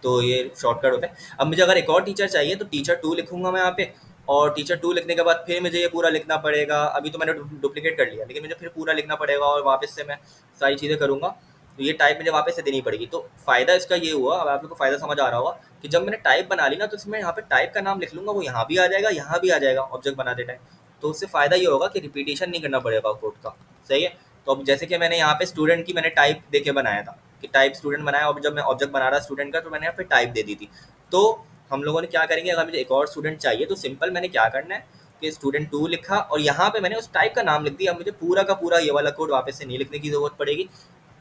तो ये शॉर्टकट होता है। अब मुझे अगर एक और टीचर चाहिए तो टीचर 2 लिखूंगा मैं यहाँ पे, और टीचर 2 लिखने के बाद फिर मुझे ये पूरा लिखना पड़ेगा। अभी तो मैंने डुप्लीकेट कर लिया, लेकिन मुझे फिर पूरा लिखना पड़ेगा और वापस से मैं सारी चीज़ें करूँगा। तो ये टाइप मुझे वापस से देनी पड़ेगी। तो फ़ायदा इसका ये हुआ, अब आप लोग को फ़ायदा समझ आ रहा होगा कि जब मैंने टाइप बना ली ना, तो इसमें यहाँ पे टाइप का नाम लिख लूँगा, वो यहाँ भी आ जाएगा, यहाँ भी आ जाएगा ऑब्जेक्ट बनाते टाइम। तो उससे फ़ायदा ये होगा कि रिपीटेशन नहीं करना पड़ेगा कोड का। सही है। तो अब जैसे कि मैंने यहाँ पे स्टूडेंट की मैंने टाइप दे के बनाया था कि टाइप स्टूडेंट बनाया, और जब मैं ऑब्जेक्ट बना रहा स्टूडेंट का तो मैंने यहाँ पे टाइप दे दी थी। तो हम लोगों ने क्या करेंगे, अगर मुझे एक और स्टूडेंट चाहिए तो सिंपल मैंने क्या करना है कि स्टूडेंट 2 लिखा और यहाँ पे मैंने उस टाइप का नाम लिख दिया। अब मुझे पूरा का पूरा ये वाला कोड वापस से नहीं लिखने की ज़रूरत पड़ेगी।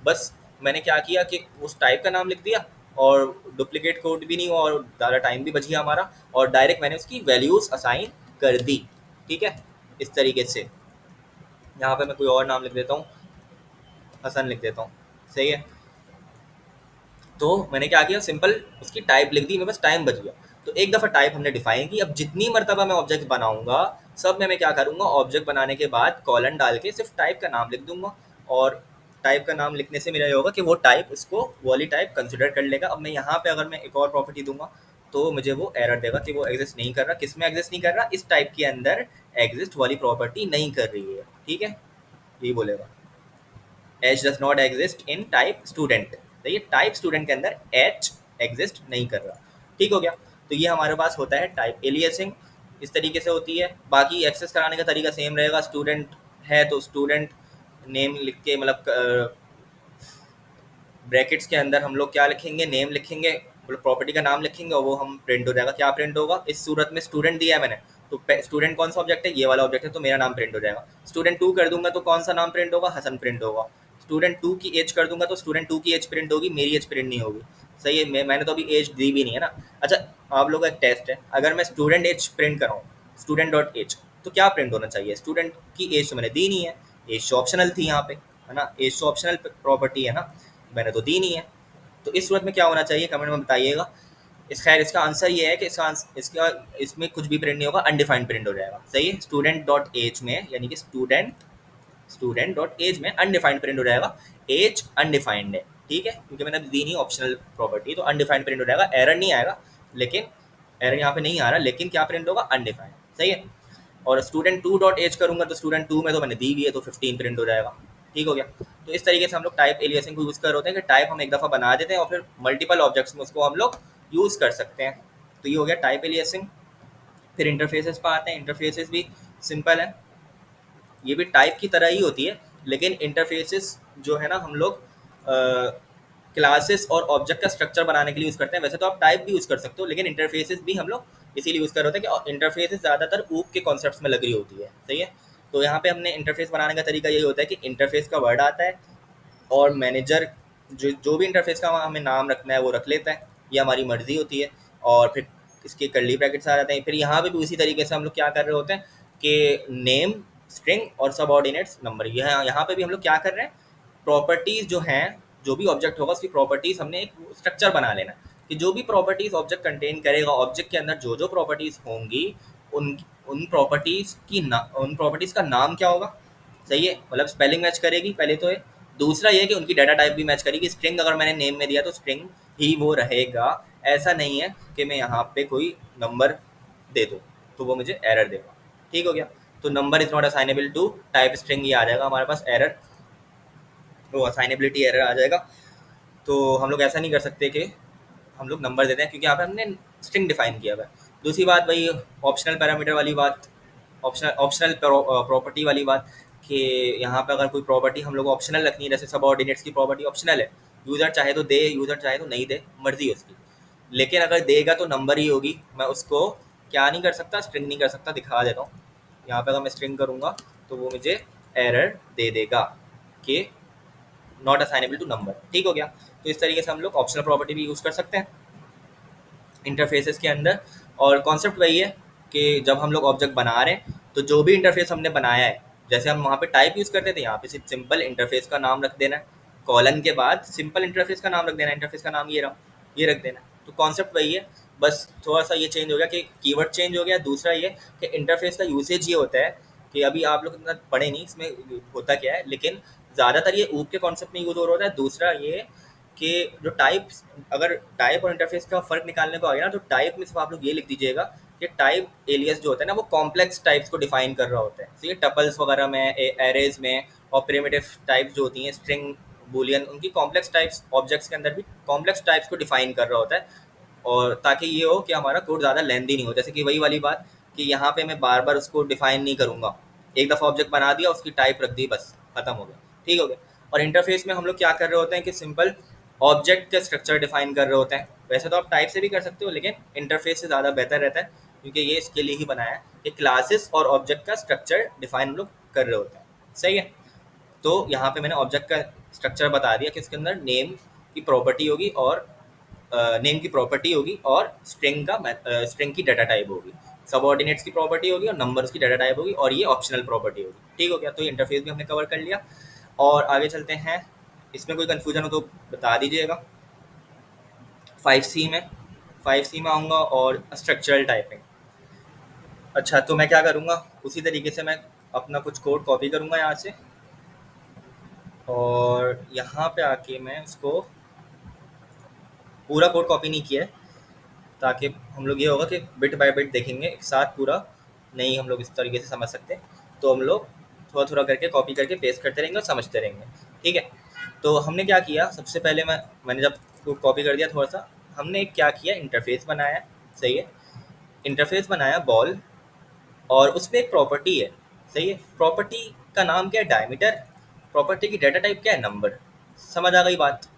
बस मैंने क्या किया कि उस टाइप का नाम लिख दिया और डुप्लीकेट कोड भी नहीं हुआ और ज़्यादा टाइम भी बच गया हमारा, और डायरेक्ट मैंने उसकी वैल्यूज़ असाइन कर दी। ठीक है। इस तरीके से यहाँ पे मैं कोई और नाम लिख देता हूँ, हसन लिख देता हूँ। सही है। तो मैंने क्या किया, सिंपल उसकी टाइप लिख दी, मैं बस टाइम बच गया। तो एक दफ़ा टाइप हमने डिफाइन की। अब जितनी मरतबा मैं ऑब्जेक्ट बनाऊंगा सब में मैं क्या करूंगा, ऑब्जेक्ट बनाने के बाद कॉलन डाल के सिर्फ टाइप का नाम लिख दूंगा, और टाइप का नाम लिखने से मेरा ये होगा कि वो टाइप उसको वाली टाइप कंसिडर कर लेगा। अब मैं यहाँ पे अगर मैं एक और प्रॉपर्टी दूंगा तो मुझे वो एरर देगा कि वो एग्जिस्ट नहीं कर रहा। किस में एग्जिस्ट नहीं कर रहा, इस टाइप के अंदर एग्जिस्ट वाली प्रॉपर्टी नहीं कर रही है। ठीक है। यही बोलेगा, H does not exist in type student. तो ये टाइप स्टूडेंट के अंदर एच एग्जिस्ट नहीं कर रहा। ठीक हो गया। तो ये हमारे पास होता है टाइप एलियासिंग, इस तरीके से होती है। बाकी एक्सेस कराने का तरीका सेम रहेगा। स्टूडेंट है तो स्टूडेंट नेम लिख के, मतलब ब्रैकेट्स के अंदर हम लोग क्या लिखेंगे, नेम लिखेंगे, मतलब प्रॉपर्टी का नाम लिखेंगे, और वो हम प्रिंट हो जाएगा। क्या प्रिंट होगा, इस सूरत में स्टूडेंट दिया है मैंने, तो स्टूडेंट कौन सा ऑब्जेक्ट है, ये वाला ऑब्जेक्ट है, तो मेरा नाम प्रिंट हो जाएगा। स्टूडेंट 2 कर दूंगा तो कौन सा नाम प्रिंट होगा, हसन प्रिंट होगा। स्टूडेंट 2 की एज कर दूंगा तो स्टूडेंट 2 की एज प्रिंट होगी, मेरी एज प्रिंट नहीं होगी। सही है। मैंने तो अभी एज दी भी नहीं है ना। अच्छा, आप लोगों का एक टेस्ट है, अगर मैं स्टूडेंट एज प्रिंट कराऊँ, स्टूडेंट डॉट एज, तो क्या प्रिंट होना चाहिए, स्टूडेंट की एज तो मैंने दी नहीं है, एज तो ऑप्शनल थी यहाँ पे, है ना, एज तो ऑप्शनल प्रॉपर्टी है ना। मैंने तो दी नहीं है। तो इस सूरत में क्या होना चाहिए, कमेंट में बताइएगा। खैर इसका आंसर ये है कि इसका इसमें कुछ भी प्रिंट नहीं होगा, अनडिफाइंड प्रिंट हो जाएगा। सही है, स्टूडेंट डॉट एज में, यानी कि स्टूडेंट डॉट एज में अनडिफाइंड प्रिंट हो जाएगा। एज अनडिफाइंड है, ठीक है, क्योंकि मैंने दी नहीं ऑप्शनल प्रॉपर्टी, तो अनडिफाइंड प्रिंट हो जाएगा। एरर नहीं आएगा, लेकिन एरर यहाँ पे नहीं आ रहा, लेकिन क्या प्रिंट होगा, अनडिफाइंड। सही है। और स्टूडेंट टू डॉट एज करूँगा तो स्टूडेंट टू में तो मैंने दी हुई है, तो 15 प्रिंट हो जाएगा। ठीक हो गया। तो इस तरीके से हम लोग टाइप एलियासिंग को यूज़ कर होते हैं कि टाइप हम एक दफ़ा बना देते हैं और फिर मल्टीपल ऑब्जेक्ट्स में उसको हम लोग यूज़ कर सकते हैं। तो ये हो गया टाइप एलियासिंग। फिर इंटरफेसेस पर आते हैं। इंटरफेसेस भी सिंपल है, ये भी टाइप की तरह ही होती है, लेकिन इंटरफेसेस जो है ना हम लोग क्लासेस और ऑब्जेक्ट का स्ट्रक्चर बनाने के लिए यूज़ करते हैं। वैसे तो आप टाइप भी यूज़ कर सकते हो, लेकिन इंटरफेसेस भी हम लोग इसीलिए यूज़ कर रहे होते हैं कि इंटरफेसेस ज़्यादातर ऊप के कॉन्सेप्ट्स में लगी होती है। सही है। तो यहाँ पे हमने इंटरफेस बनाने का तरीका यही होता है कि इंटरफेस का वर्ड आता है और मैनेजर जो भी इंटरफेस का हमें नाम रखना है वो रख लेता है, ये हमारी मर्जी होती है। और फिर इसके कर्ली ब्रैकेट्स आ जाते हैं। फिर यहाँ पे भी उसी तरीके से हम लोग क्या कर रहे होते हैं कि नेम, स्ट्रिंग और सबऑर्डिनेट्स नंबर, यहाँ पे भी हम लोग क्या कर रहे हैं, प्रॉपर्टीज़ जो हैं, जो भी ऑब्जेक्ट होगा उसकी प्रॉपर्टीज़ हमने एक स्ट्रक्चर बना लेना कि जो भी प्रॉपर्टीज़ ऑब्जेक्ट कंटेन करेगा, ऑब्जेक्ट के अंदर जो जो प्रॉपर्टीज़ होंगी उन उन प्रॉपर्टीज़ उन प्रॉपर्टीज़ का नाम क्या होगा। सही है, मतलब स्पेलिंग मैच करेगी पहले तो है। दूसरा ये कि उनकी डाटा टाइप भी मैच करेगी। स्ट्रिंग अगर मैंने नेम में दिया तो स्ट्रिंग ही वो रहेगा। ऐसा नहीं है कि मैं यहाँ पे कोई नंबर दे दूँ तो वो मुझे एरर देगा। ठीक हो गया। तो number is not assignable to type string, ये आ जाएगा हमारे पास एरर, वो असाइनेबिलिटी एरर आ जाएगा। तो हम लोग ऐसा नहीं कर सकते कि हम लोग नंबर देते हैं, क्योंकि यहाँ पे हमने स्ट्रिंग डिफाइन किया हुआ है। दूसरी बात वही ऑप्शनल पैरामीटर वाली बात, ऑप्शनल प्रॉपर्टी वाली बात, कि यहाँ पे अगर कोई प्रॉपर्टी हम लोग ऑप्शनल रखनी है, जैसे सबऑर्डिनेट्स की प्रॉपर्टी ऑप्शनल है, यूज़र चाहे तो दे, यूज़र चाहे तो नहीं दे, मर्जी है उसकी। लेकिन अगर देगा तो नंबर ही होगी। मैं उसको क्या नहीं कर सकता, स्ट्रिंग नहीं कर सकता। दिखा देता हूँ। यहाँ पे अगर मैं स्ट्रिंग करूँगा तो वो मुझे एरर दे देगा कि नॉट असाइनेबल टू नंबर। ठीक हो गया। तो इस तरीके से हम लोग ऑप्शनल प्रॉपर्टी भी यूज़ कर सकते हैं इंटरफेसेस के अंदर। और कॉन्सेप्ट वही है कि जब हम लोग ऑब्जेक्ट बना रहे हैं तो जो भी इंटरफेस हमने बनाया है, जैसे हम वहाँ पे टाइप यूज़ करते थे, यहाँ पे सिर्फ सिंपल इंटरफेस का नाम रख देना है, कॉलन के बाद सिंपल इंटरफेस का नाम रख देना है। इंटरफेस का नाम ये रहा, ये रख देना है। तो कॉन्सेप्ट वही है, बस थोड़ा सा ये चेंज हो गया कि कीवर्ड चेंज हो गया। दूसरा ये कि इंटरफेस का यूसेज ये होता है कि अभी आप लोग इतना पढ़े नहीं इसमें होता क्या है, लेकिन ज़्यादातर ये ऊप के कॉन्सेप्ट में यूज़ हो रहा होता है। दूसरा ये कि जो टाइप, अगर टाइप और इंटरफेस का फ़र्क निकालने को आ गया ना, तो टाइप में सिर्फ आप लोग ये लिख दीजिएगा कि टाइप एलियस जो होता है ना वो कॉम्प्लेक्स टाइप्स को डिफाइन कर रहा होता है। तो ये टपल्स वगैरह में, एरेज में, और प्रिमिटिव टाइप्स जो होती हैं, स्ट्रिंग, बूलियन, उनकी कॉम्प्लेक्स टाइप्स ऑब्जेक्ट्स के अंदर भी कॉम्प्लेक्स टाइप्स को डिफाइन कर रहा होता है। और ताकि ये हो कि हमारा कोड ज़्यादा लेंदी नहीं हो। जैसे कि वही वाली बात कि यहाँ पे मैं बार बार उसको डिफाइन नहीं करूँगा, एक दफ़ा ऑब्जेक्ट बना दिया, उसकी टाइप रख दी, बस खत्म हो गया। ठीक हो गया। और इंटरफेस में हम लोग क्या कर रहे होते हैं कि सिंपल ऑब्जेक्ट का स्ट्रक्चर डिफाइन कर रहे होते हैं। वैसे तो आप टाइप से भी कर सकते हो, लेकिन इंटरफेस से ज़्यादा बेहतर रहता है, क्योंकि ये इसके लिए ही बनाया है कि क्लासेस और ऑब्जेक्ट का स्ट्रक्चर डिफाइन हम लोग कर रहे होते हैं। सही है। तो यहाँ पे मैंने ऑब्जेक्ट का स्ट्रक्चर बता दिया कि उसके अंदर नेम की प्रॉपर्टी होगी और नेम की प्रॉपर्टी होगी, और स्ट्रिंग की डाटा टाइप होगी, सबऑर्डिनेट्स की प्रॉपर्टी होगी और नंबर्स की डाटा टाइप होगी, और ये ऑप्शनल प्रॉपर्टी होगी। ठीक हो गया। तो ये इंटरफेस भी हमने कवर कर लिया। और आगे चलते हैं। इसमें कोई कन्फ्यूजन हो तो बता दीजिएगा। 5C में 5C में आऊँगा और स्ट्रक्चरल टाइपिंग। अच्छा, तो मैं क्या करूँगा, उसी तरीके से मैं अपना कुछ कोड कॉपी करूँगा यहाँ से, और यहाँ पे आके मैं उसको पूरा कोड कॉपी नहीं किया है, ताकि हम लोग ये होगा कि बिट बाय बिट देखेंगे एक साथ पूरा, नहीं हम लोग इस तरीके से समझ सकते। तो हम लोग थोड़ा थोड़ा करके कॉपी करके पेस्ट करते रहेंगे और समझते रहेंगे। ठीक है। तो हमने क्या किया, सबसे पहले मैंने जब कॉपी कर दिया थोड़ा सा, हमने क्या किया, इंटरफेस बनाया। सही है। इंटरफेस बनाया बॉल, और उसमें एक प्रॉपर्टी है। सही है। प्रॉपर्टी का नाम क्या है, डायमीटर। प्रॉपर्टी की डाटा टाइप क्या है, नंबर। समझ आ गई बात।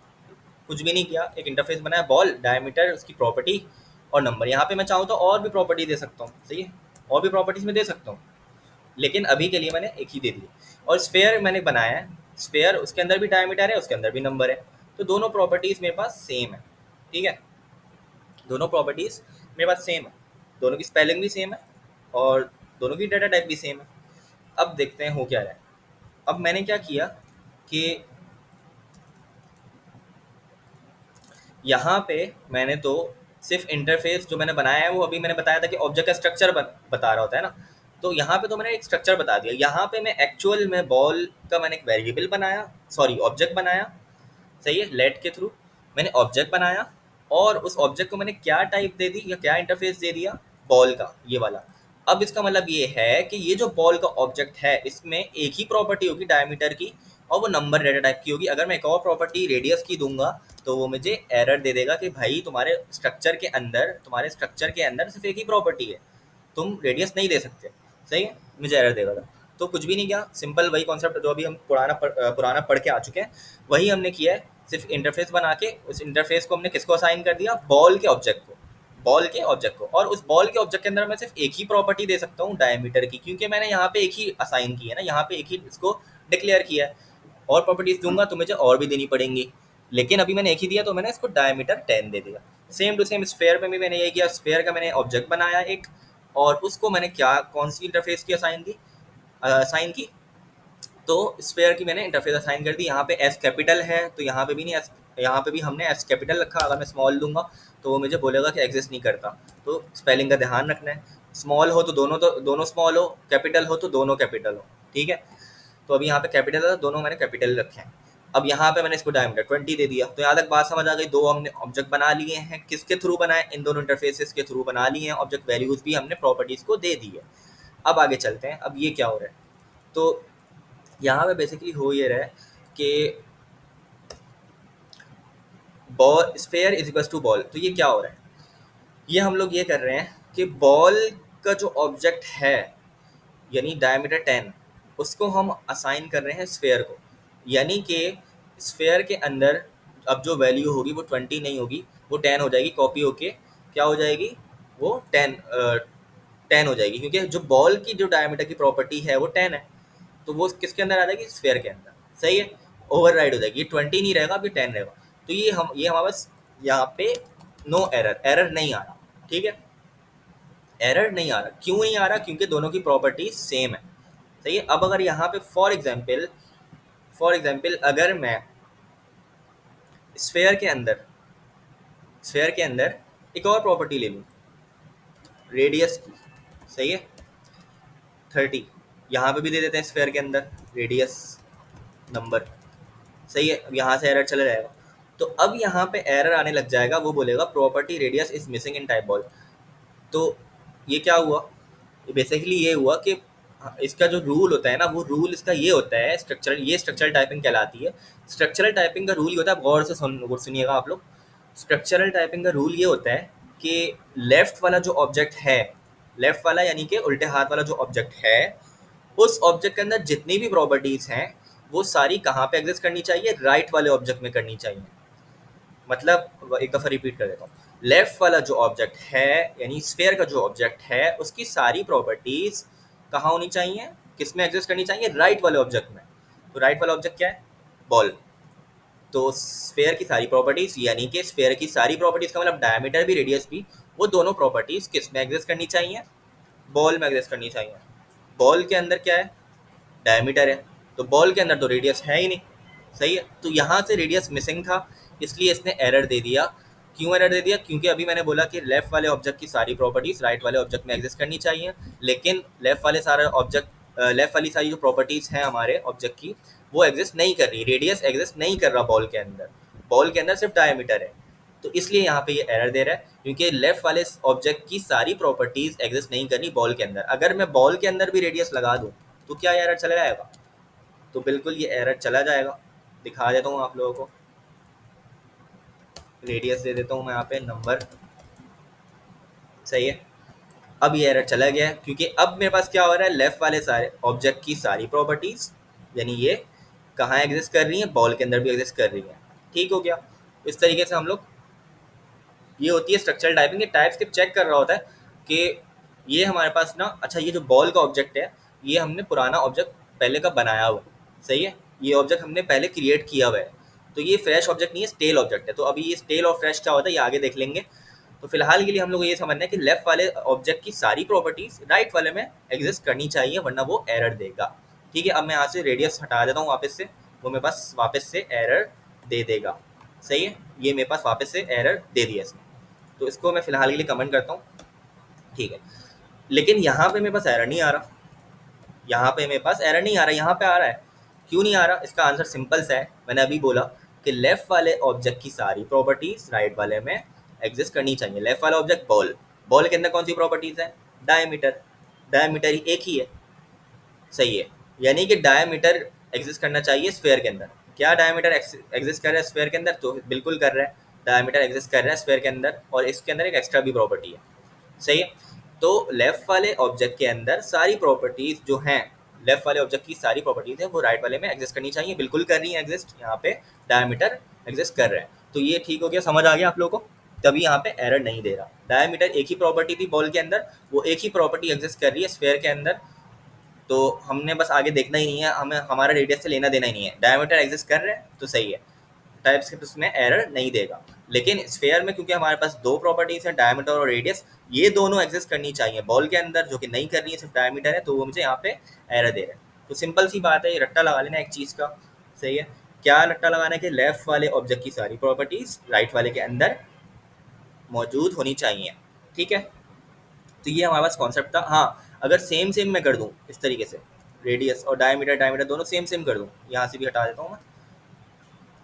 कुछ भी नहीं किया, एक इंटरफेस बनाया, बॉल, डायमीटर, उसकी प्रॉपर्टी और नंबर। यहाँ पे मैं चाहूँ तो और भी प्रॉपर्टी दे सकता हूँ। सही है, और भी प्रॉपर्टीज में दे सकता हूँ, लेकिन अभी के लिए मैंने एक ही दे दी। और स्फेयर मैंने बनाया है, स्फेयर उसके अंदर भी डायमीटर है, उसके अंदर भी नंबर है। तो दोनों प्रॉपर्टीज़ मेरे पास सेम है। ठीक है, दोनों प्रॉपर्टीज़ मेरे पास सेम है, दोनों की स्पेलिंग भी सेम है, और दोनों की डाटा टाइप भी सेम है। अब देखते हैं हो क्या रहा है। अब मैंने क्या किया कि यहाँ पे मैंने तो सिर्फ इंटरफेस जो मैंने बनाया है वो अभी मैंने बताया था कि ऑब्जेक्ट का स्ट्रक्चर बता रहा होता है ना, तो यहाँ पे तो मैंने एक स्ट्रक्चर बता दिया। यहाँ पे मैं एक्चुअल में बॉल का मैंने एक वेरिएबल बनाया, सॉरी ऑब्जेक्ट बनाया, सही है, लेट के थ्रू मैंने ऑब्जेक्ट बनाया, और उस ऑब्जेक्ट को मैंने क्या टाइप दे दी या क्या इंटरफेस दे दिया, बॉल का, ये वाला। अब इसका मतलब ये है कि ये जो बॉल का ऑब्जेक्ट है इसमें एक ही प्रॉपर्टी होगी डायमीटर की, और वो नंबर डेटा टाइप की होगी। अगर मैं एक और प्रॉपर्टी रेडियस की दूंगा तो वो मुझे एरर दे देगा कि भाई तुम्हारे स्ट्रक्चर के अंदर सिर्फ एक ही प्रॉपर्टी है, तुम रेडियस नहीं दे सकते, सही है, मुझे एरर देगा था। तो कुछ भी नहीं किया, सिंपल वही कॉन्सेप्ट जो अभी हम पुराना पढ़ के आ चुके हैं वही हमने किया है। सिर्फ इंटरफेस बना के उस इंटरफेस को हमने किसको असाइन कर दिया, बॉल के ऑब्जेक्ट को, और उस बॉल के ऑब्जेक्ट के अंदर मैं सिर्फ एक ही प्रॉपर्टी दे सकता हूँ डायमीटर की, क्योंकि मैंने यहाँ पे एक ही असाइन की है ना, यहाँ पे एक ही इसको डिक्लेयर किया है। और प्रॉपर्टीज दूंगा तो मुझे और भी देनी पड़ेंगी, लेकिन अभी मैंने एक ही दिया तो मैंने इसको डायमीटर 10 दे दिया। सेम टू सेम स्फेयर में भी मैंने यही किया, स्फेयर का मैंने ऑब्जेक्ट बनाया एक, और उसको मैंने क्या कौन सी इंटरफेस की असाइन की, तो स्फेयर की मैंने इंटरफेस असाइन कर दी। यहाँ पे एस कैपिटल है तो यहाँ पे भी नहीं, यहाँ पे भी हमने एस कैपिटल रखा। अगर मैं स्मॉल दूंगा तो वो मुझे बोलेगा कि एग्जिस्ट नहीं करता, तो स्पेलिंग का ध्यान रखना है। स्मॉल हो तो दोनों स्मॉल हो, कैपिटल हो तो दोनों कैपिटल हो, ठीक है। तो अभी यहाँ पे कैपिटल है, दोनों मैंने कैपिटल रखे हैं। अब यहाँ पे मैंने इसको डायमीटर 20 दे दिया, तो यहाँ तक बात समझ आ गई। दो हमने ऑब्जेक्ट बना लिए हैं, किसके थ्रू बनाए, इन दोनों इंटरफेसेस के थ्रू बना लिए हैं। ऑब्जेक्ट वैल्यूज भी हमने प्रॉपर्टीज को दे दी है। अब आगे चलते हैं, अब ये क्या हो रहा है, तो यहाँ पे बेसिकली हो ये रहा है कि ball sphere is equal to ball. तो ये क्या हो रहा है, ये हम लोग ये कर रहे हैं कि बॉल का जो ऑब्जेक्ट है यानी डायमीटर 10, उसको हम असाइन कर रहे हैं स्फेयर को। यानी कि स्फेयर के अंदर अब जो वैल्यू होगी वो 20 नहीं होगी, वो 10 हो जाएगी, कॉपी होके क्या हो जाएगी, वो 10 हो जाएगी, क्योंकि जो बॉल की जो डायमीटर की प्रॉपर्टी है वो 10 है, तो वो किसके अंदर आ जाएगी, स्फेयर के अंदर, सही है, ओवर हो जाएगी। ये 20 नहीं रहेगा, अब ये 10 रहेगा। तो ये हमारे पास यहाँ पे नो एरर नहीं आ रहा, ठीक है, एरर नहीं आ रहा। क्यों नहीं आ रहा, क्योंकि दोनों की प्रॉपर्टी सेम है, सही है। अब अगर यहाँ पे फॉर एग्जाम्पल अगर मैं स्फेयर के अंदर एक और प्रॉपर्टी ले लूँ रेडियस की, सही है, 30, यहाँ पे भी दे देते हैं स्फेयर के अंदर रेडियस नंबर, सही है। अब यहाँ से एरर चला जाएगा, तो अब यहाँ पे एरर आने लग जाएगा, वो बोलेगा property radius is missing in type ball. तो ये क्या हुआ, बेसिकली ये हुआ कि इसका जो रूल होता है ना, वो रूल इसका ये होता है, स्ट्रक्चरल टाइपिंग कहलाती है। स्ट्रक्चरल टाइपिंग का रूल ये होता है, गौर से सुनिएगा आप लोग। स्ट्रक्चरल टाइपिंग का रूल ये होता है कि लेफ्ट वाला जो ऑब्जेक्ट है, लेफ्ट वाला यानी कि उल्टे हाथ वाला जो ऑब्जेक्ट है, उस ऑब्जेक्ट के अंदर जितनी भी प्रॉपर्टीज हैं वो सारी कहाँ पे एग्जिस्ट करनी चाहिए, राइट वाले ऑब्जेक्ट में करनी चाहिए। मतलब एक दफ़ा रिपीट कर देता हूँ, लेफ्ट वाला जो ऑब्जेक्ट है यानी स्फेयर का जो ऑब्जेक्ट है उसकी सारी प्रॉपर्टीज कहाँ होनी चाहिए, किस में एग्जिस्ट करनी चाहिए, राइट वाले ऑब्जेक्ट में। तो राइट वाला ऑब्जेक्ट क्या है, बॉल। तो स्फेयर की सारी प्रॉपर्टीज यानी कि स्फेयर की सारी प्रॉपर्टीज का मतलब डायमीटर भी रेडियस भी, वो दोनों प्रॉपर्टीज किस में एग्जिस्ट करनी चाहिए, बॉल में एग्जिस्ट करनी चाहिए। बॉल के अंदर क्या है, डायमीटर है, तो बॉल के अंदर तो रेडियस है ही नहीं, सही है। तो यहाँ से रेडियस मिसिंग था, इसलिए इसने एरर दे दिया। क्यों एरर दे दिया, क्योंकि अभी मैंने बोला कि लेफ्ट वाले ऑब्जेक्ट की सारी प्रॉपर्टीज राइट वाले ऑब्जेक्ट में एग्जिस्ट करनी चाहिए, लेकिन लेफ्ट वाली सारी जो प्रॉपर्टीज हैं हमारे ऑब्जेक्ट की वो एग्जिस्ट नहीं कर रही, रेडियस एग्जिस्ट नहीं कर रहा बॉल के अंदर, बॉल के अंदर सिर्फ डायमीटर है। तो इसलिए यहाँ पे ये एरर दे रहा है, क्योंकि लेफ्ट वाले ऑब्जेक्ट की सारी प्रॉपर्टीज एग्जिस्ट नहीं करनी बॉल के अंदर। अगर मैं बॉल के अंदर भी रेडियस लगा दूँ तो क्या एरर चला जाएगा, तो बिल्कुल ये एरर चला जाएगा। दिखा देता हूँ आप लोगों को, रेडियस दे देता हूँ मैं यहाँ पे नंबर, सही है। अब ये एरर चला गया है, क्योंकि अब मेरे पास क्या हो रहा है, लेफ्ट वाले सारे ऑब्जेक्ट की सारी प्रॉपर्टीज यानी ये कहाँ एग्जिस्ट कर रही हैं, बॉल के अंदर भी एग्जिस्ट कर रही हैं, ठीक हो गया। इस तरीके से हम लोग, ये होती है स्ट्रक्चरल टाइपिंग। ये टाइप स्क्रिप्ट चेक कर रहा होता है कि ये हमारे पास ना, अच्छा ये जो बॉल का ऑब्जेक्ट है ये हमने पुराना ऑब्जेक्ट पहले का बनाया हुआ है, सही है, ये ऑब्जेक्ट हमने पहले क्रिएट किया हुआ है, तो ये फ्रेश ऑब्जेक्ट नहीं है, स्टेल ऑब्जेक्ट है। तो अभी ये स्टेल और फ्रेश क्या होता है ये आगे देख लेंगे। तो फिलहाल के लिए हम लोग ये समझना है कि लेफ्ट वाले ऑब्जेक्ट की सारी प्रॉपर्टीज राइट वाले में एग्जिस्ट करनी चाहिए, वरना वो एरर देगा, ठीक है। अब मैं यहाँ से रेडियस हटा देता हूँ वापस से, वो मेरे पास वापस से एरर दे देगा, सही है, ये मेरे पास वापस से एरर दे दिया इसने, तो इसको मैं फिलहाल के लिए कमेंट करता हूँ, ठीक है। लेकिन यहाँ पे मेरे पास एरर नहीं आ रहा, यहाँ पे मेरे पास एरर नहीं आ रहा, यहाँ पे आ रहा है। क्यों नहीं आ रहा? इसका आंसर सिंपल सा है, मैंने अभी बोला कि लेफ्ट वाले ऑब्जेक्ट की सारी प्रॉपर्टीज राइट वाले में एग्जिस्ट करनी चाहिए। लेफ्ट वाला ऑब्जेक्ट बॉल, बॉल के अंदर कौन सी प्रॉपर्टीज है? डायमीटर, डायमीटर ही एक ही है, सही है। यानी कि डायमीटर एग्जिस्ट करना चाहिए स्फेयर के अंदर। क्या डायमीटर एग्जिस्ट कर रहा है स्फेयर के अंदर? तो बिल्कुल कर रहा है, डायमीटर एग्जिस्ट कर रहा है स्फेयर के अंदर, और इसके अंदर एक एक्स्ट्रा भी प्रॉपर्टी है, सही है। तो लेफ्ट वाले ऑब्जेक्ट के अंदर सारी प्रॉपर्टीज जो हैं, लेफ्ट वाले ऑब्जेक्ट की सारी प्रॉपर्टीज है वो राइट वाले में एग्जिस्ट करनी चाहिए, बिल्कुल कर रही है एग्जिस्ट। यहाँ पे डायमीटर एग्जिस्ट कर रहा है, तो ये ठीक हो गया, समझ आ गया आप लोगों को? तभी यहाँ पे एरर नहीं दे रहा। डायमीटर एक ही प्रॉपर्टी थी बॉल के अंदर, वो एक ही प्रॉपर्टी एग्जिस्ट कर रही है स्फेयर के अंदर, तो हमने बस आगे देखना ही नहीं है, हमें हमारा रेडियस से लेना देना ही नहीं है। डायमीटर एग्जिस्ट कर रहे हैं तो सही है, टाइपस्क्रिप्ट उसमें एरर नहीं देगा। लेकिन स्फेयर में क्योंकि हमारे पास दो प्रॉपर्टीज हैं, डायमीटर और रेडियस, ये दोनों एग्जिस्ट करनी चाहिए बॉल के अंदर, जो कि नहीं कर रही है, सिर्फ डायमीटर है, तो वो मुझे यहाँ पे एरर दे रहा है। तो सिंपल सी बात है, ये रट्टा लगा लेना एक चीज़ का, सही है। क्या रट्टा लगाना है? कि लेफ्ट वाले ऑब्जेक्ट की सारी प्रॉपर्टीज राइट वाले के अंदर मौजूद होनी चाहिए, ठीक है। तो ये हमारे पास कॉन्सेप्ट था। हाँ, अगर सेम सेम मैं कर दूँ इस तरीके से, रेडियस और डायमीटर, डायमीटर दोनों सेम सेम कर दूँ, यहाँ से भी हटा देता हूँ मैं,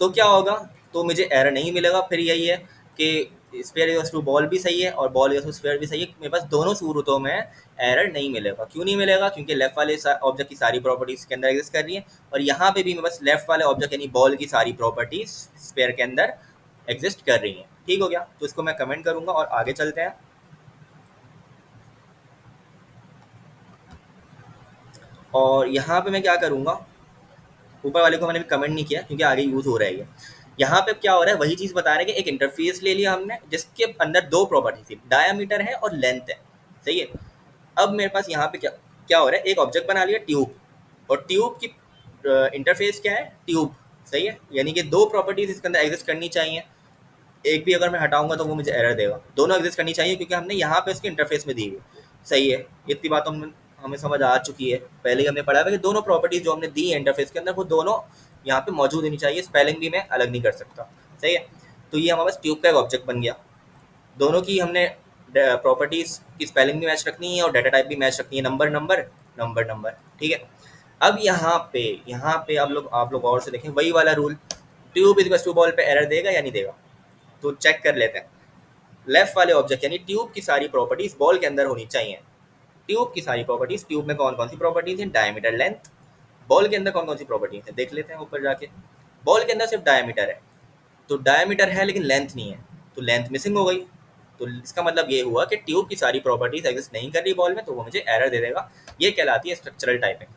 तो क्या होगा? तो मुझे एरर नहीं मिलेगा। फिर यही है कि स्फेयर इक्वल्स टू बॉल भी सही है और बॉल इक्वल्स टू स्फेयर भी सही है, मेरे पास दोनों सूरतों में एरर नहीं मिलेगा। क्यों नहीं मिलेगा? क्योंकि लेफ्ट वाले ऑब्जेक्ट की सारी प्रॉपर्टीज के अंदर एग्जिस्ट कर रही है, और यहाँ पे भी मेरे पास लेफ्ट वाले ऑब्जेक्ट यानी बॉल की सारी प्रॉपर्टीज स्फेयर के अंदर एग्जिस्ट कर रही हैं। ठीक हो गया, तो इसको मैं कमेंट करूंगा और आगे चलते हैं। और यहाँ पे मैं क्या करूँगा, ऊपर वाले को मैंने भी कमेंट नहीं किया क्योंकि आगे यूज़ हो रहा है ये। यहाँ पे क्या हो रहा है, वही चीज़ बता रहे हैं कि एक इंटरफेस ले लिया हमने जिसके अंदर दो प्रॉपर्टी थी, डायमीटर है और लेंथ है, सही है। अब मेरे पास यहाँ पे क्या क्या हो रहा है, एक ऑब्जेक्ट बना लिया ट्यूब, और ट्यूब की इंटरफेस क्या है? ट्यूब, सही है। यानी कि दो प्रॉपर्टीज इसके अंदर एग्जिस्ट करनी चाहिए, एक भी अगर मैं हटाऊंगा तो वो मुझे एरर देगा। दोनों एग्जिस्ट करनी चाहिए क्योंकि हमने यहाँ पे उसके इंटरफेस में दी हुई, सही है। इतनी बात हमें समझ आ चुकी है, पहले ही हमने पढ़ा है कि दोनों प्रॉपर्टीज जो हमने दी है इंटरफेस के अंदर वो दोनों यहाँ पे मौजूद होनी चाहिए, स्पेलिंग भी मैं अलग नहीं कर सकता, सही है। तो ये हमारे पास ट्यूब का एक ऑब्जेक्ट बन गया, दोनों की हमने प्रॉपर्टीज की स्पेलिंग भी मैच रखनी है और डाटा टाइप भी मैच रखनी है, नंबर नंबर नंबर नंबर, ठीक है। अब यहाँ पे आप लोग और से देखें वही वाला rule, tube is to ball पे एरर देगा या नहीं देगा? तो चेक कर लेते हैं। लेफ्ट वाले ऑब्जेक्ट यानी ट्यूब की सारी प्रॉपर्टीज बॉल के अंदर होनी चाहिए। ट्यूब की सारी प्रॉपर्टीज, ट्यूब में कौन कौन सी प्रॉपर्टीज हैं? Diameter, length. बॉल के अंदर कौन कौन सी प्रॉपर्टीज है देख लेते हैं ऊपर जाके। बॉल के अंदर सिर्फ डायमीटर है, तो डायमीटर है लेकिन लेंथ नहीं है, तो लेंथ मिसिंग हो गई। तो इसका मतलब ये हुआ कि ट्यूब की सारी प्रॉपर्टीज एग्जिस्ट नहीं कर रही बॉल में, तो वो मुझे एरर दे देगा। ये कहलाती है स्ट्रक्चरल टाइपिंग।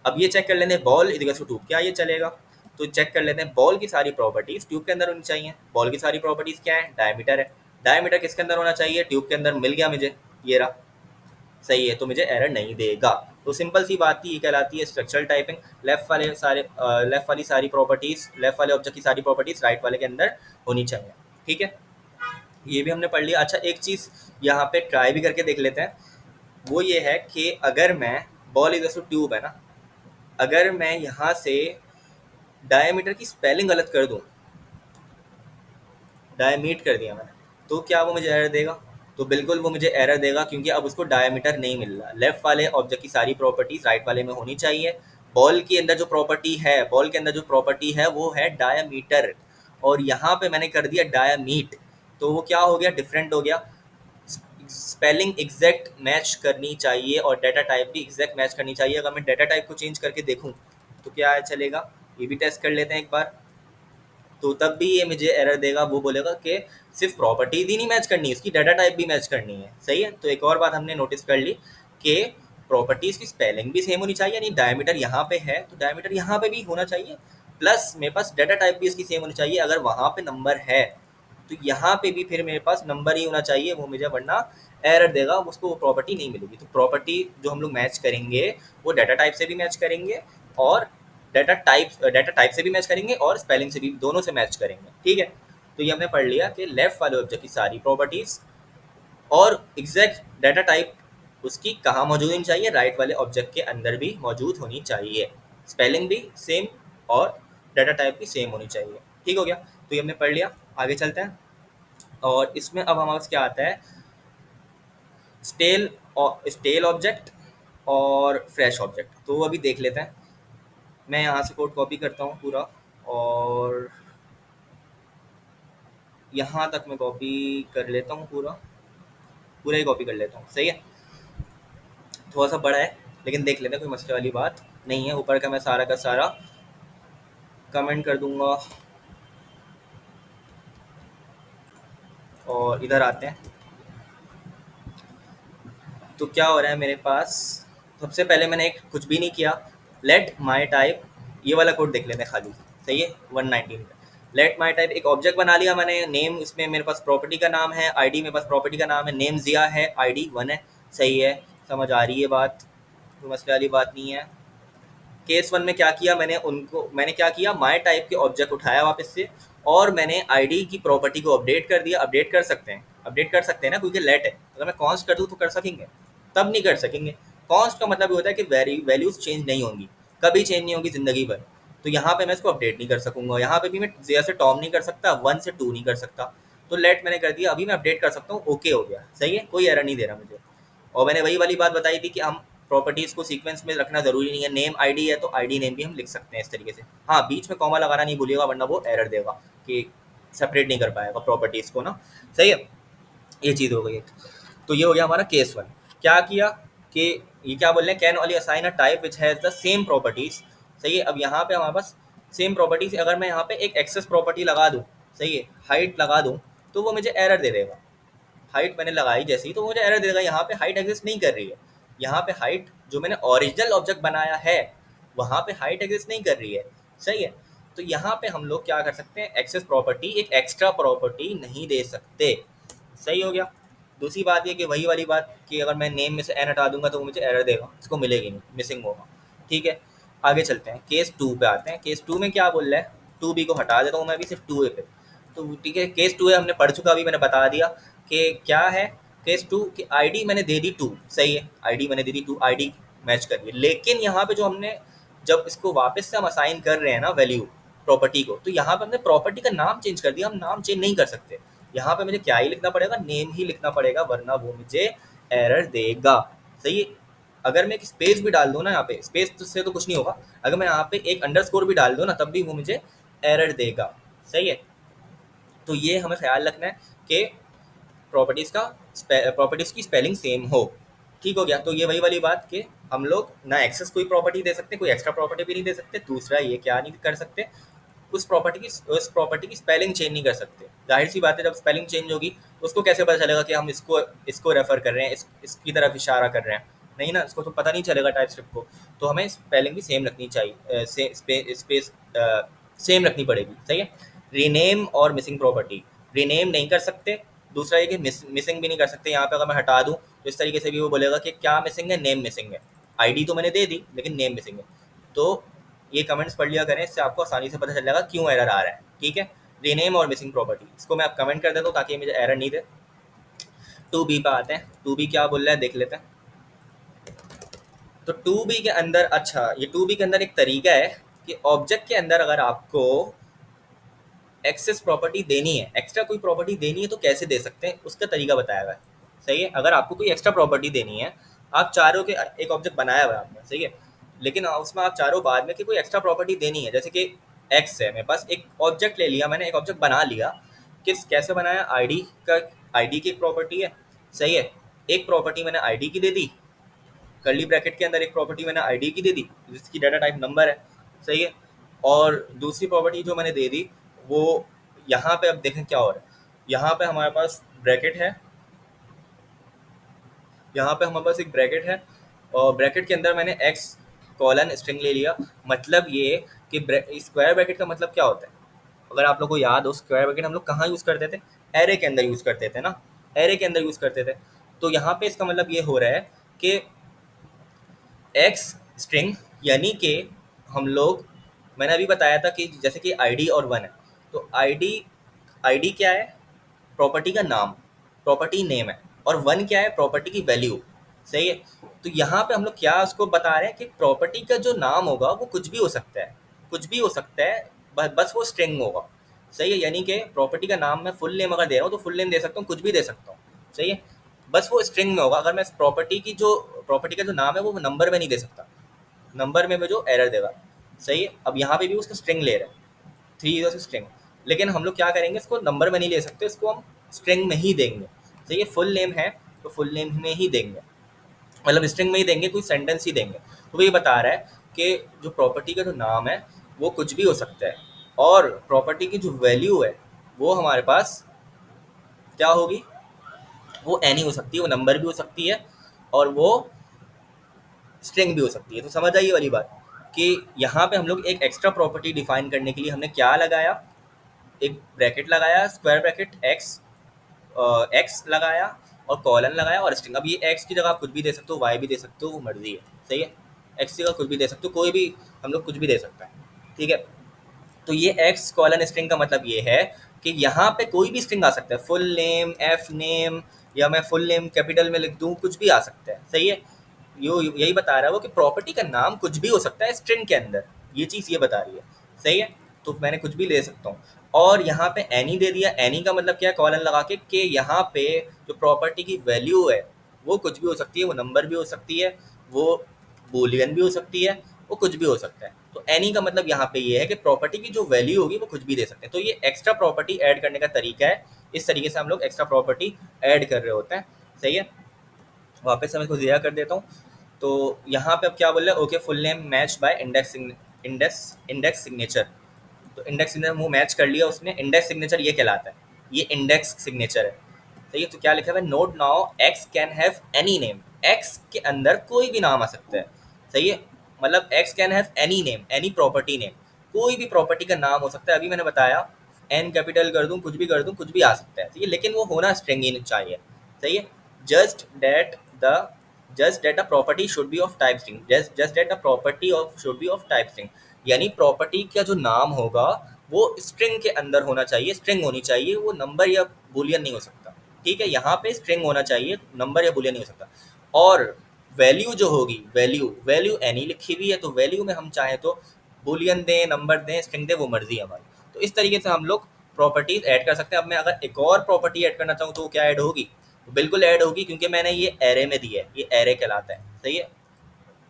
अब ये चेक कर लेते हैं, बॉल इज टू ट्यूब, क्या ये चलेगा? तो चेक कर लेते हैं, बॉल की सारी प्रॉपर्टीज ट्यूब के अंदर होनी चाहिए। बॉल की सारी प्रॉपर्टीज क्या है? डायमीटर है। डायमीटर किसके अंदर होना चाहिए? ट्यूब के अंदर। मिल गया मुझे, ये रहा, सही है, तो मुझे एरर नहीं देगा। तो सिंपल सी बात थी, ये कहलाती है स्ट्रक्चरल टाइपिंग। लेफ्ट वाली सारी प्रॉपर्टीज, लेफ्ट वाले ऑब्जेक्ट की सारी प्रॉपर्टीज राइट वाले के अंदर होनी चाहिए, ठीक है। ये भी हमने पढ़ लिया। अच्छा, एक चीज़ यहाँ पे ट्राई भी करके देख लेते हैं, वो ये है कि अगर मैं, बॉल इज ट्यूब है ना, अगर मैं यहाँ से डायमीटर की स्पेलिंग गलत कर दूँ, डायमीट कर दिया मैंने, तो क्या वो मुझे एरर देगा? तो बिल्कुल वो मुझे एरर देगा, क्योंकि अब उसको डायमीटर नहीं मिल रहा। लेफ्ट वाले ऑब्जेक्ट की सारी प्रॉपर्टीज राइट वाले में होनी चाहिए। बॉल के अंदर जो प्रॉपर्टी है, बॉल के अंदर जो प्रॉपर्टी है वो है डायमीटर, और यहाँ पे मैंने कर दिया डायमीट, तो वो क्या हो गया? डिफरेंट हो गया। स्पेलिंग एग्जैक्ट मैच करनी चाहिए और डाटा टाइप भी एग्जैक्ट मैच करनी चाहिए। अगर मैं डाटा टाइप को चेंज करके देखूँ तो क्या चलेगा? ये भी टेस्ट कर लेते हैं एक बार। तो तब भी ये मुझे एरर देगा, वो बोलेगा कि सिर्फ प्रॉपर्टीज ही नहीं मैच करनी है, उसकी डाटा टाइप भी मैच करनी है, सही है। तो एक और बात हमने नोटिस कर ली कि प्रॉपर्टीज की स्पेलिंग भी सेम होनी चाहिए, यानी डायमीटर यहाँ पे है तो डायमीटर यहाँ पे भी होना चाहिए, प्लस मेरे पास डाटा टाइप भी इसकी सेम होनी चाहिए। अगर वहाँ पे नंबर है तो यहाँ पे भी फिर मेरे पास नंबर ही होना चाहिए, वो मुझे वरना एरर देगा, उसको वो प्रॉपर्टी नहीं मिलेगी। तो प्रॉपर्टी जो हम लोग मैच करेंगे वो डाटा टाइप से भी मैच करेंगे और डाटा टाइप से भी मैच करेंगे और स्पेलिंग से भी, दोनों से मैच करेंगे, ठीक है। तो ये हमने पढ़ लिया कि लेफ्ट वाले ऑब्जेक्ट की सारी प्रॉपर्टीज और एग्जैक्ट डाटा टाइप उसकी कहाँ मौजूद होनी चाहिए? राइट वाले ऑब्जेक्ट के अंदर भी मौजूद होनी चाहिए, स्पेलिंग भी सेम और डाटा टाइप भी सेम होनी चाहिए, ठीक हो गया। तो ये हमने पढ़ लिया, आगे चलते हैं। और इसमें अब हमारे पास क्या आता है, स्टेल स्टेल ऑब्जेक्ट और फ्रेश ऑब्जेक्ट। तो वो अभी देख लेते हैं। मैं यहाँ से कोड कॉपी करता हूँ पूरा, और यहाँ तक मैं कॉपी कर लेता हूँ, पूरा पूरा ही कॉपी कर लेता हूँ, सही है। थोड़ा सा बड़ा है लेकिन देख लेते हैं, कोई मसले वाली बात नहीं है। ऊपर का मैं सारा का सारा कमेंट कर दूंगा। और इधर आते हैं, तो क्या हो रहा है मेरे पास। सबसे पहले मैंने एक कुछ भी नहीं किया, लेट माई टाइप, ये वाला कोड देख लेते हैं खाली, सही है। 119 में लेट माई टाइप एक ऑब्जेक्ट बना लिया मैंने, नेम इसमें मेरे पास प्रॉपर्टी का नाम है, आईडी मेरे पास प्रॉपर्टी का नाम है, नेम जिया है, आईडी 1 है, सही है। समझ आ रही है बात, कोई मसले वाली बात नहीं है। केस 1 में क्या किया मैंने क्या किया, माई टाइप के ऑब्जेक्ट उठाया वापस से, और मैंने आईडी की प्रॉपर्टी को अपडेट कर दिया। अपडेट कर सकते हैं ना, क्योंकि लेट है। अगर मैं कॉन्स्ट कर दूँ तो कर सकेंगे, तब नहीं कर सकेंगे। कॉन्स्ट का मतलब ये होता है कि वैल्यूज चेंज नहीं होंगी, कभी चेंज नहीं होगी ज़िंदगी भर। तो यहाँ पे मैं इसको अपडेट नहीं कर सकूंगा, यहाँ पे भी मैं 0 से टॉम नहीं कर सकता, 1 से 2 नहीं कर सकता। तो लेट मैंने कर दिया, अभी मैं अपडेट कर सकता हूँ, ओके हो गया, सही है, कोई एरर नहीं दे रहा मुझे। और मैंने वही वाली बात बताई थी कि हम प्रॉपर्टीज़ को सीक्वेंस में रखना ज़रूरी नहीं है। नेम आईडी है तो आईडी नेम भी हम लिख सकते हैं इस तरीके से। हाँ, बीच में कॉमा लगाना नहीं भूलिएगा, वरना वो एरर देगा कि सेपरेट नहीं कर पाएगा प्रॉपर्टीज़ को ना, सही है। ये चीज़ हो गई एक। तो ये हो गया हमारा केस 1। क्या किया कि ये क्या बोल रहे हैं, can only assign a type which has the same properties, सही है। अब यहाँ पे हमारे पास सेम प्रॉपर्टीज़, अगर मैं यहाँ पे एक एक्सेस प्रॉपर्टी लगा दूँ, सही है, हाइट लगा दूँ, तो वो मुझे एरर दे देगा। हाइट मैंने लगाई जैसे ही, तो मुझे एरर देगा, यहाँ पे हाइट एग्जिस्ट नहीं कर रही है। यहाँ पे हाइट जो मैंने ओरिजिनल ऑब्जेक्ट बनाया है, वहाँ पे हाइट एग्जिस्ट नहीं कर रही है, सही है। तो यहाँ पे हम लोग क्या कर सकते हैं, एक्सेस प्रॉपर्टी, एक एक्स्ट्रा प्रॉपर्टी नहीं दे सकते, सही हो गया। दूसरी बात ये कि वही वाली बात कि अगर मैं नेम में से एन हटा दूंगा तो वो मुझे एरर देगा, इसको मिलेगी नहीं, मिसिंग होगा, ठीक है। आगे चलते हैं, केस 2 पे आते हैं। केस 2 में क्या बोल रहा है, 2b को हटा देता हूँ मैं अभी, सिर्फ 2a पे। तो ठीक है, केस 2 है, हमने पढ़ चुका, अभी मैंने बता दिया कि क्या है। केस 2 की आईडी मैंने दे दी 2, सही है, आईडी मैंने दे दी 2, आईडी मैच कर रही है। लेकिन यहाँ पे जो हमने, जब इसको वापस से हम असाइन कर रहे हैं ना वैल्यू प्रॉपर्टी को, तो यहाँ पे हमने प्रॉपर्टी का नाम चेंज कर दिया। हम नाम चेंज नहीं कर सकते, यहाँ पे मुझे क्या ही लिखना पड़ेगा, नेम ही लिखना पड़ेगा, वरना वो मुझे एरर देगा, सही है। अगर मैं एक स्पेस भी डाल दूँ ना, यहाँ पे स्पेस से तो कुछ नहीं होगा, अगर मैं यहाँ पे एक अंडरस्कोर भी डाल दूँ ना, तब भी वो मुझे एरर देगा, सही है। तो ये हमें ख्याल रखना है कि प्रॉपर्टीज़ की स्पेलिंग सेम हो, ठीक हो गया। तो ये वही वाली बात कि हम लोग ना एक्सेस कोई प्रॉपर्टी दे सकते, कोई एक्स्ट्रा प्रॉपर्टी भी नहीं दे सकते। दूसरा ये क्या नहीं कर सकते, उस प्रॉपर्टी की स्पेलिंग चेंज नहीं कर सकते। जाहिर सी बात है, जब स्पेलिंग चेंज होगी तो उसको कैसे पता चलेगा कि हम इसको रेफर कर रहे हैं, इसकी तरफ इशारा कर रहे हैं, नहीं ना, इसको तो पता नहीं चलेगा टाइप स्क्रिप्ट को। तो हमें स्पेलिंग भी सेम रखनी चाहिए, स्पेस सेम रखनी पड़ेगी, सही है। रीनेम और मिसिंग प्रॉपर्टी, रीनेम नहीं कर सकते। दूसरा ये कि मिसिंग भी नहीं कर सकते। यहाँ पे अगर मैं हटा दूँ तो इस तरीके से भी वो बोलेगा कि क्या मिसिंग है, नेम मिसिंग है। आईडी तो मैंने दे दी लेकिन नेम मिसिंग है। तो ये कमेंट्स पढ़ लिया करें, इससे आपको आसानी से पता चल जाएगा क्यों एरर आ रहा है, ठीक है। रीनेम और मिसिंग प्रॉपर्टी, इसको मैं आप कमेंट कर देता हूँ ताकि मुझे एरर नहीं दे। 2b पे आते हैं, 2b क्या बोल रहा है देख लेते हैं। तो 2b के अंदर, अच्छा, ये 2b के अंदर एक तरीका है कि ऑब्जेक्ट के अंदर अगर आपको एक्सेस प्रॉपर्टी देनी है, एक्स्ट्रा कोई प्रॉपर्टी देनी है, तो कैसे दे सकते हैं, उसका तरीका बताया हुआ है, सही है। अगर आपको कोई एक्स्ट्रा प्रॉपर्टी देनी है, आप चारों के एक ऑब्जेक्ट बनाया हुआ है आपने, सही है, लेकिन उसमें आप चारों बाद में कि कोई एक्स्ट्रा प्रॉपर्टी देनी है, जैसे कि एक्स है मेरे पास, एक ऑब्जेक्ट ले लिया मैंने, एक ऑब्जेक्ट बना लिया। कैसे बनाया, आईडी की एक प्रॉपर्टी है, सही है। एक प्रॉपर्टी मैंने आईडी की दे दी, कर्ली ब्रैकेट के अंदर एक प्रॉपर्टी मैंने आईडी की दे दी जिसकी डाटा टाइप नंबर है, सही है। और दूसरी प्रॉपर्टी जो मैंने दे दी वो, यहाँ पे अब देखें क्या हो रहा है, यहाँ पे हमारे पास ब्रैकेट है, यहाँ पे हमारे पास एक ब्रैकेट है, और ब्रैकेट के अंदर मैंने एक्स कॉलन स्ट्रिंग ले लिया। मतलब ये कि स्क्वायर ब्रैकेट का मतलब क्या होता है, अगर आप लोग को याद हो, स्क्वायर ब्रैकेट हम लोग कहाँ यूज़ करते थे, एरे के अंदर यूज़ करते थे ना, एरे के अंदर यूज़ करते थे। तो यहाँ पे इसका मतलब ये हो रहा है कि एक्स स्ट्रिंग, यानी कि हम लोग, मैंने अभी बताया था कि जैसे कि आईडी और 1 है, तो आईडी क्या है, प्रॉपर्टी का नाम, प्रॉपर्टी नेम है, और 1 क्या है, प्रॉपर्टी की वैल्यू, सही है। तो यहाँ पे हम लोग क्या उसको बता रहे हैं कि प्रॉपर्टी का जो नाम होगा वो कुछ भी हो सकता है, कुछ भी हो सकता है, बस वो स्ट्रिंग होगा, सही है, यानी कि प्रॉपर्टी का नाम मैं फुल नेम अगर दे रहा हूँ तो फुल नेम दे सकता हूँ, कुछ भी दे सकता हूँ। सही है, बस वो स्ट्रिंग में होगा। अगर मैं प्रॉपर्टी का जो नाम है वो नंबर में नहीं दे सकता, नंबर में जो एरर देगा। सही है, अब यहाँ पे भी उसका स्ट्रिंग ले रहे हैं, 3 स्ट्रिंग, लेकिन हम लोग क्या करेंगे, इसको नंबर में नहीं ले सकते, इसको हम स्ट्रिंग में ही देंगे। सही है, फुल नेम है तो फुल नेम में ही देंगे, मतलब स्ट्रिंग में ही देंगे, कोई सेंटेंस ही देंगे। तो वो ये बता रहा है कि जो प्रॉपर्टी का जो नाम है वो कुछ भी हो सकता है, और प्रॉपर्टी की जो वैल्यू है वो हमारे पास क्या होगी, वो एनी हो सकती है, वो नंबर भी हो सकती है, और वो स्ट्रिंग भी हो सकती है। तो समझ आई ये वाली बात कि यहाँ पे हम लोग एक एक्स्ट्रा प्रॉपर्टी डिफाइन करने के लिए हमने क्या लगाया, एक ब्रैकेट लगाया, स्क्वायर ब्रैकेट एक्स लगाया, और कॉलन लगाया, और स्ट्रिंग। अब ये एक्स की जगह आप कुछ भी दे सकते हो, वाई भी दे सकते हो, वो मर्जी है। सही है, एक्स की जगह कुछ भी दे सकते हो, कोई भी हम लोग कुछ भी दे सकता है। ठीक है, तो ये एक्स कॉलन स्ट्रिंग का मतलब ये है कि यहाँ पे कोई भी स्ट्रिंग आ सकता है, फुल नेम, एफ नेम, या मैं फुल नेम कैपिटल में लिख दूँ, कुछ भी आ सकता है। सही है, यो यही बता रहा है वो कि प्रॉपर्टी का नाम कुछ भी हो सकता है स्ट्रिंग के अंदर, ये चीज़ ये बता रही है। सही है, तो मैंने कुछ भी ले सकता हूँ, और यहाँ पे एनी दे दिया। एनी का मतलब क्या है, कॉलन लगा के कि यहाँ पे जो प्रॉपर्टी की वैल्यू है वो कुछ भी हो सकती है, वो नंबर भी हो सकती है, वो बूलियन भी हो सकती है, वो कुछ भी हो सकता है। तो एनी का मतलब यहाँ पे ये है कि प्रॉपर्टी की जो वैल्यू होगी वो कुछ भी दे सकते हैं। तो ये एक्स्ट्रा प्रॉपर्टी ऐड करने का तरीका है, इस तरीके से हम लोग एक्स्ट्रा प्रॉपर्टी ऐड कर रहे होते हैं। सही है, वापस से मैं इसको ज़ीरा कर देता हूँ। तो यहाँ पे अब क्या बोल रहे हैं, okay full name match by index index signature. तो इंडेक्स सिग्नेचर वो मैच कर लिया उसने, इंडेक्स सिग्नेचर ये कहलाता है, ये इंडेक्स सिग्नेचर है। सही है, तो क्या लिखा है, note now x can have any name. X के अंदर कोई भी नाम आ सकता है। सही है, मतलब x can have any name, any property name, कोई भी प्रॉपर्टी का नाम हो सकता है। अभी मैंने बताया एन कैपिटल कर दूं, कुछ भी कर दूं, कुछ भी आ सकता है। ठीक है, लेकिन वो होना स्ट्रिंग ही चाहिए। सही है, just that the just that a property should be of type string, just that a property of should be of type string, यानी प्रॉपर्टी का जो नाम होगा वो स्ट्रिंग के अंदर होना चाहिए, स्ट्रिंग होनी चाहिए, वो नंबर या बुलियन नहीं हो सकता। ठीक है, यहाँ पे स्ट्रिंग होना चाहिए, नंबर या बुलियन नहीं हो सकता। और वैल्यू जो होगी, वैल्यू एनी लिखी हुई है, तो वैल्यू में हम चाहें तो बुलियन दें, नंबर दें, स्ट्रिंग दें, वो मर्जी है हमारी। तो इस तरीके से हम लोग प्रॉपर्टीज ऐड कर सकते हैं। अब मैं अगर एक और प्रॉपर्टी ऐड करना चाहूँ तो क्या ऐड होगी, तो बिल्कुल ऐड होगी, क्योंकि मैंने ये एरे में दिया है, ये एरे कहलाता है। सही है,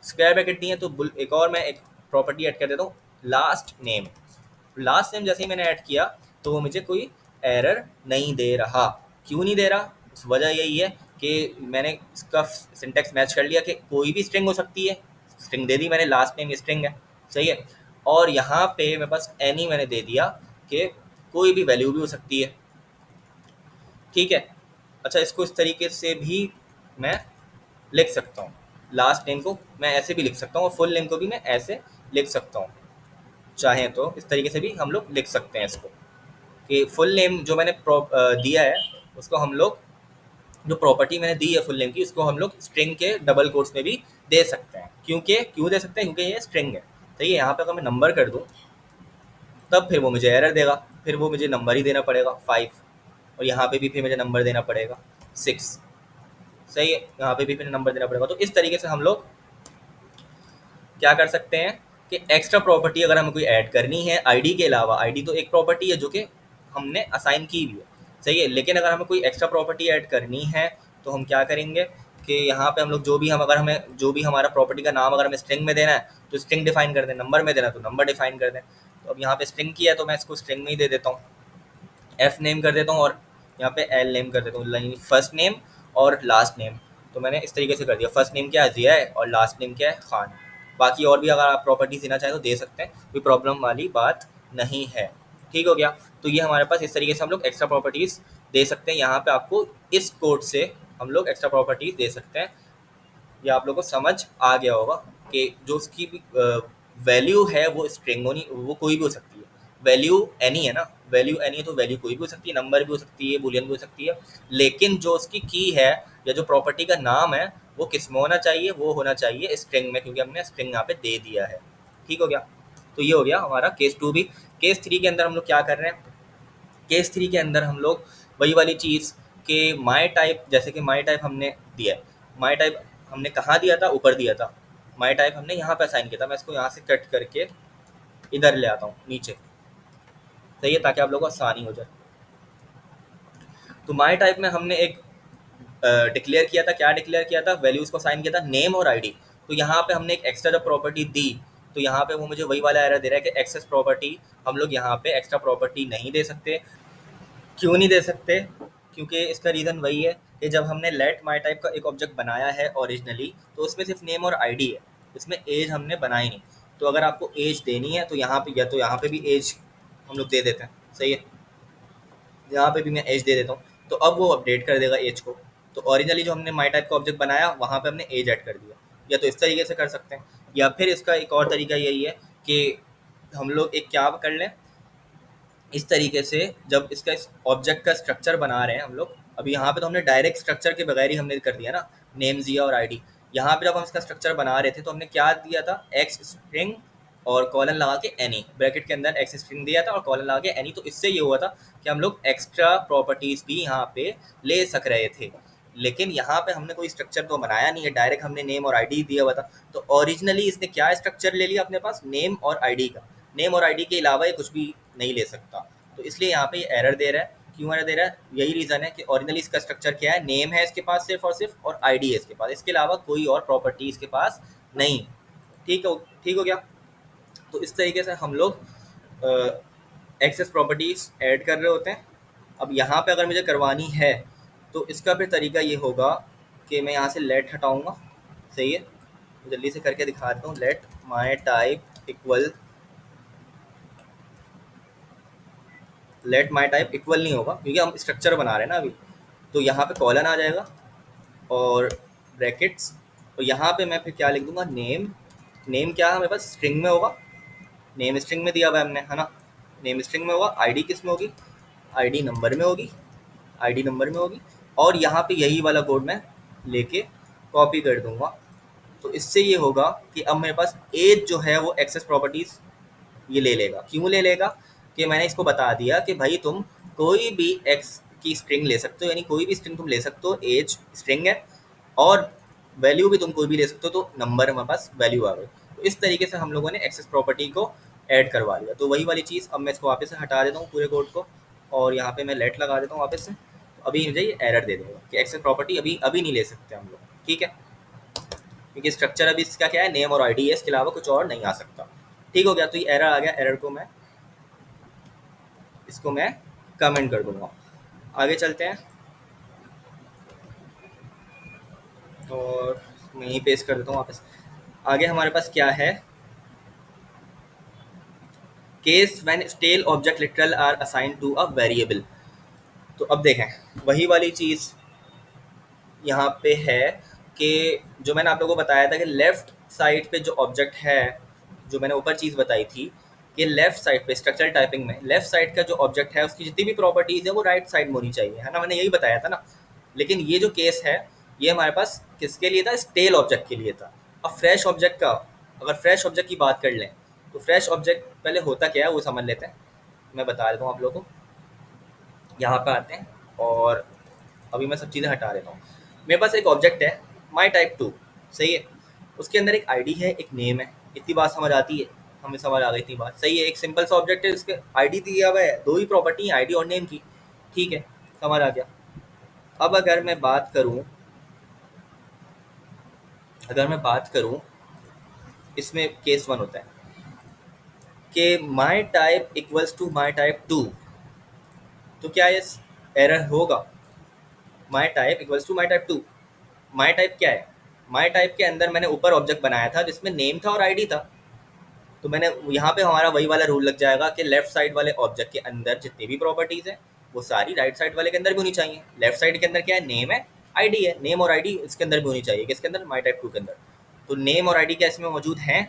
स्क्वायर ब्रैकेट दी है, तो एक और मैं एक प्रॉपर्टी ऐड कर देता हूँ, लास्ट नेम। लास्ट नेम जैसे ही मैंने ऐड किया तो वो मुझे कोई एरर नहीं दे रहा। क्यों नहीं दे रहा, वजह यही है कि मैंने इसका सिंटेक्स मैच कर लिया कि कोई भी स्ट्रिंग हो सकती है, स्ट्रिंग दे दी मैंने, लास्ट नेम स्ट्रिंग है। सही है, और यहाँ पे मेरे पास एनी मैंने दे दिया कि कोई भी वैल्यू भी हो सकती है। ठीक है, अच्छा इसको इस तरीके से भी मैं लिख सकता हूँ, लास्ट नेम को मैं ऐसे भी लिख सकता हूँ, और फुल नेम को भी मैं ऐसे लिख सकता हूँ। चाहें तो इस तरीके से भी हम लोग लिख सकते हैं इसको, कि फुल नेम जो मैंने दिया है उसको हम लोग, जो प्रॉपर्टी मैंने दी है फुल नेम की, उसको हम लोग स्ट्रिंग के डबल कोट्स में भी दे सकते हैं। क्यों दे सकते हैं, क्योंकि ये स्ट्रिंग है। सही है, यहाँ पे अगर मैं नंबर कर दूँ तब फिर वो मुझे एरर देगा, फिर वो मुझे नंबर ही देना पड़ेगा 5, और यहाँ पे भी फिर मुझे नंबर देना पड़ेगा 6। सही है, यहाँ पे भी फिर नंबर देना पड़ेगा। तो इस तरीके से हम लोग क्या कर सकते हैं कि एक्स्ट्रा प्रॉपर्टी अगर हमें कोई ऐड करनी है आईडी के अलावा, आईडी तो एक प्रॉपर्टी है जो कि हमने असाइन की हुई है। सही है, लेकिन अगर हमें कोई एक्स्ट्रा प्रॉपर्टी ऐड करनी है तो हम क्या करेंगे कि यहाँ पे हम लोग जो भी हमारा प्रॉपर्टी का नाम अगर हमें स्ट्रिंग में देना है तो स्ट्रिंग डिफाइन कर दें, नंबर में देना है तो नंबर डिफाइन कर दें। तो अब यहाँ पे स्ट्रिंग किया है तो मैं इसको स्ट्रिंग में ही दे देता हूँ, एफ नेम कर देता हूँ, और यहाँ पे एल नेम कर देता हूँ, फर्स्ट नेम और लास्ट नेम। तो मैंने इस तरीके से कर दिया, फर्स्ट नेम क्या है जिया है, और लास्ट नेम क्या है खान। बाकी और भी अगर आप प्रॉपर्टीज देना चाहें तो दे सकते हैं, कोई प्रॉब्लम वाली बात नहीं है। ठीक हो गया, तो ये हमारे पास इस तरीके से हम लोग एक्स्ट्रा प्रॉपर्टीज़ दे सकते हैं। यहाँ पे आपको इस कोड से हम लोग एक्स्ट्रा प्रॉपर्टीज़ दे सकते हैं। ये आप लोगों को समझ आ गया होगा कि जो उसकी वैल्यू है वो स्ट्रिंग होनी, वो कोई भी हो सकती है। वैल्यू एनी है ना, वैल्यू एनी है तो वैल्यू कोई भी हो सकती है, नंबर भी हो सकती है, बुलियन भी हो सकती है, लेकिन जो उसकी की है या जो प्रॉपर्टी का नाम है वो किस में होना चाहिए, वो होना चाहिए स्ट्रिंग में, क्योंकि हमने स्ट्रिंग यहाँ पे दे दिया है। ठीक हो गया, तो ये हो गया हमारा केस 2 भी। केस 3 के अंदर हम लोग क्या कर रहे हैं, केस 3 के अंदर हम लोग वही वाली चीज़ कि माई टाइप, जैसे कि माई टाइप हमने दिया है, माई टाइप हमने कहाँ दिया था, ऊपर दिया था। माई टाइप हमने यहाँ पे असाइन किया था, मैं इसको यहाँ से कट करके इधर ले आता हूँ नीचे। सही है, ताकि आप लोगों को आसानी हो जाए। तो माई टाइप में हमने एक डिक्लेयर किया था, क्या डिक्लेयर किया था, वैल्यूज़ को साइन किया था, नेम और आईडी। तो यहाँ पे हमने एक एक्स्ट्रा जब प्रॉपर्टी दी, तो यहाँ पे वो मुझे वही वाला एरर दे रहा है कि एक्सेस प्रॉपर्टी हम लोग यहाँ पे एक्स्ट्रा प्रॉपर्टी नहीं दे सकते। क्यों नहीं दे सकते? क्योंकि इसका रीज़न वही है कि जब हमने लेट माई टाइप का एक ऑब्जेक्ट बनाया है ओरिजिनली, तो उसमें सिर्फ नेम और आईडी है, इसमें एज हमने बनाई नहीं। तो अगर आपको एज देनी है तो यहाँ पे, या तो यहाँ पे भी एज हम लोग दे देते हैं, सही है, यहाँ पे भी मैं एज दे देता हूँ, तो अब वो अपडेट कर देगा एज को। तो ओरिजिनली जो हमने माई टाइप का ऑब्जेक्ट बनाया वहाँ पे हमने एज ऐड कर दिया। या तो इस तरीके से कर सकते हैं, या फिर इसका एक और तरीका यही है कि हम लोग एक क्या कर लें, इस तरीके से जब इसका इस ऑब्जेक्ट का स्ट्रक्चर बना रहे हैं हम लोग, अभी यहाँ पे तो हमने डायरेक्ट स्ट्रक्चर के बगैर ही हमने कर दिया ना, नेम्स दिया और आईडी। यहाँ पे जब हम इसका स्ट्रक्चर बना रहे थे तो हमने क्या दिया था, एक्स स्ट्रिंग और कॉलन लगा के एनी, ब्रैकेट के अंदर एक्स स्ट्रिंग दिया था और कॉलन लगा के एनी। तो इससे ये हुआ था कि हम लोग एक्स्ट्रा प्रॉपर्टीज़ भी यहाँ पे ले सक रहे थे। लेकिन यहाँ पे हमने कोई स्ट्रक्चर तो बनाया नहीं है, डायरेक्ट हमने नेम और आईडी दिया हुआ था। तो ओरिजिनली इसने क्या स्ट्रक्चर ले लिया अपने पास, नेम और आईडी का। नेम और आईडी के अलावा ये कुछ भी नहीं ले सकता। तो इसलिए यहाँ पे एरर दे रहा है। क्यों एरर दे रहा है? यही रीज़न है कि ओरिजिनली इसका स्ट्रक्चर क्या है, नेम है इसके पास सिर्फ और सिर्फ, और आईडी है इसके पास, इसके अलावा कोई और प्रॉपर्टी इसके पास नहीं। ठीक हो गया। तो इस तरीके से हम लोग एक्सेस प्रॉपर्टीज ऐड कर रहे होते हैं। अब यहाँ पे अगर मुझे करवानी है तो इसका फिर तरीका ये होगा कि मैं यहाँ से लेट हटाऊँगा, सही है, जल्दी से करके दिखा देता हूँ। Let my type equal, let my type equal नहीं होगा क्योंकि हम स्ट्रक्चर बना रहे हैं ना अभी। तो यहाँ पे कॉलन आ जाएगा और ब्रैकेट्स, और यहाँ पे मैं फिर क्या लिख दूँगा, नेम। नेम क्या है मेरे पास, स्ट्रिंग में होगा, नेम स्ट्रिंग में दिया हुआ है हमने, है ना, नेम स्ट्रिंग में होगा। आईडी किस में होगी, आईडी नंबर में होगी, आईडी नंबर में होगी। और यहाँ पे यही वाला कोड मैं लेके कॉपी कर दूंगा। तो इससे ये होगा कि अब मेरे पास एज जो है वो एक्सेस प्रॉपर्टीज़ ये ले लेगा। क्यों ले लेगा? कि मैंने इसको बता दिया कि भाई तुम कोई भी एक्स की स्ट्रिंग ले सकते हो, यानी कोई भी स्ट्रिंग तुम ले सकते हो, एज स्ट्रिंग है, और वैल्यू भी तुम कोई भी ले सकते हो, तो नंबर हमारे पास वैल्यू आ गई। तो इस तरीके से हम लोगों ने एक्सेस प्रॉपर्टी को ऐड करवा लिया। तो वही वाली चीज़ अब मैं इसको वापस से हटा देता हूँ पूरे कोड को, और यहाँ पे मैं लेट लगा देता हूँ वापस से। तो अभी मुझे ये एरर दे देगा कि एक्सेस प्रॉपर्टी अभी अभी नहीं ले सकते हम लोग, ठीक है, क्योंकि स्ट्रक्चर अभी इसका क्या है, नेम और आईडी है, इसके अलावा कुछ और नहीं आ सकता। ठीक हो गया। तो ये एरर आ गया, एरर को मैं इसको मैं कमेंट कर दूंगा। आगे चलते हैं और मैं यहीं पेस्ट कर देता हूँ वापस। आगे हमारे पास क्या है, case when stale object literal are assign to a variable. तो अब देखें वही वाली चीज़ यहाँ पे है कि जो मैंने आप लोगों को बताया था कि लेफ़्ट साइड पे जो ऑब्जेक्ट है, जो मैंने ऊपर चीज़ बताई थी कि लेफ़्ट साइड पे स्ट्रक्चरल टाइपिंग में लेफ़्ट साइड का जो ऑब्जेक्ट है उसकी जितनी भी प्रॉपर्टीज़ है वो राइट साइड में होनी चाहिए, है ना, मैंने यही बताया था ना। लेकिन ये जो केस है ये हमारे पास किसके लिए था, स्टेल ऑब्जेक्ट के लिए था। अब फ्रेश ऑब्जेक्ट का, अगर फ्रेश ऑब्जेक्ट की बात कर लें तो फ्रेश ऑब्जेक्ट पहले होता क्या है वो समझ लेते हैं। मैं बता देता हूँ आप लोगों को। यहाँ पे आते हैं और अभी मैं सब चीज़ें हटा देता हूँ। मेरे पास एक ऑब्जेक्ट है माई टाइप 2, सही है, उसके अंदर एक आईडी है, एक नेम है। इतनी बात समझ आती है, हमें समझ आ गई इतनी बात, सही है। एक सिंपल सा ऑब्जेक्ट है, उसके आईडी दिया हुआ है, दो ही प्रॉपर्टी है, आईडी और नेम की, ठीक है, समझ आ गया। अब अगर मैं बात करूँ इसमें केस वन होता है कि my type equals to my type 2, तो क्या ये एरर होगा, my type equals to my type 2। My type क्या है, माई टाइप के अंदर मैंने ऊपर ऑब्जेक्ट बनाया था जिसमें नेम था और आईडी था। तो मैंने यहाँ पे हमारा वही वाला रूल लग जाएगा कि लेफ्ट साइड वाले ऑब्जेक्ट के अंदर जितनी भी प्रॉपर्टीज़ हैं वो सारी राइट साइड वाले के अंदर भी होनी चाहिए। लेफ्ट साइड के अंदर क्या है, नेम है, आईडी है, नेम और आईडी इसके अंदर भी होनी चाहिए, किसके अंदर, माई टाइप 2 के अंदर। तो नेम और आईडी क्या इसमें मौजूद हैं,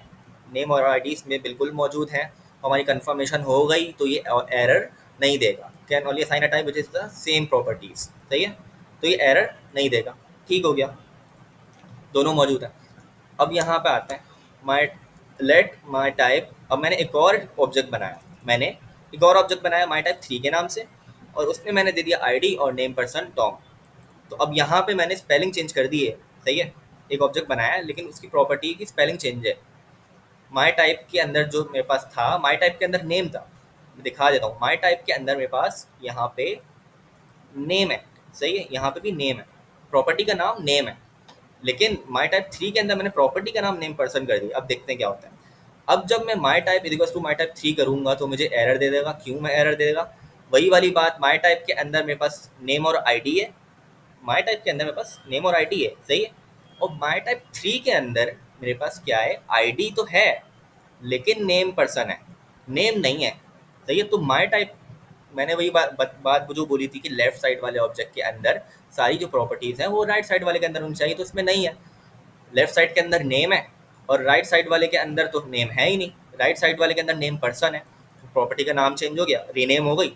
नेम और आईडी इसमें बिल्कुल मौजूद हैं। तो हमारी कन्फर्मेशन हो गई, तो ये एरर नहीं देगा। Can only assign a type which is the same properties, सही है, तो ये एरर नहीं देगा। ठीक हो गया, दोनों मौजूद हैं। अब यहाँ पे आते हैं माई लेट माई टाइप। अब मैंने एक और ऑब्जेक्ट बनाया, माई टाइप 3 के नाम से, और उसमें मैंने दे दिया आईडी और नेम पर्सन टॉम। तो अब यहाँ पे मैंने स्पेलिंग चेंज कर दी है, सही है, एक ऑब्जेक्ट बनाया है लेकिन उसकी प्रॉपर्टी की स्पेलिंग चेंज है। माई टाइप के अंदर जो मेरे पास था, माई टाइप के अंदर नेम था, दिखा देता हूँ। माई टाइप के अंदर मेरे पास यहाँ पे नेम है, सही है, यहाँ पे भी नेम है, प्रॉपर्टी का नाम नेम है। लेकिन माई टाइप 3 के अंदर मैंने प्रॉपर्टी का नाम नेम पर्सन कर दिया। अब देखते हैं क्या होता है। अब जब मैं my type equals to my type 3 करूँगा तो मुझे एरर दे देगा। क्यों मैं एरर दे देगा? वही वाली बात, माई टाइप के अंदर मेरे पास नेम और आईडी है, माई टाइप के अंदर मेरे पास नेम और आईडी है, सही है। और माई टाइप 3 के अंदर मेरे पास क्या है, आईडी तो है लेकिन नेम पर्सन है, नेम नहीं है, सही है। तो माई टाइप, मैंने वही बात जो बोली थी कि लेफ्ट साइड वाले ऑब्जेक्ट के अंदर सारी जो प्रॉपर्टीज़ हैं वो राइट साइड वाले के अंदर होनी चाहिए, तो इसमें नहीं है। लेफ्ट साइड के अंदर नेम है और राइट साइड वाले के अंदर तो नेम है ही नहीं। राइट साइड वाले के अंदर नेम पर्सन है, तो प्रॉपर्टी का नाम चेंज हो गया, रीनेम हो गई।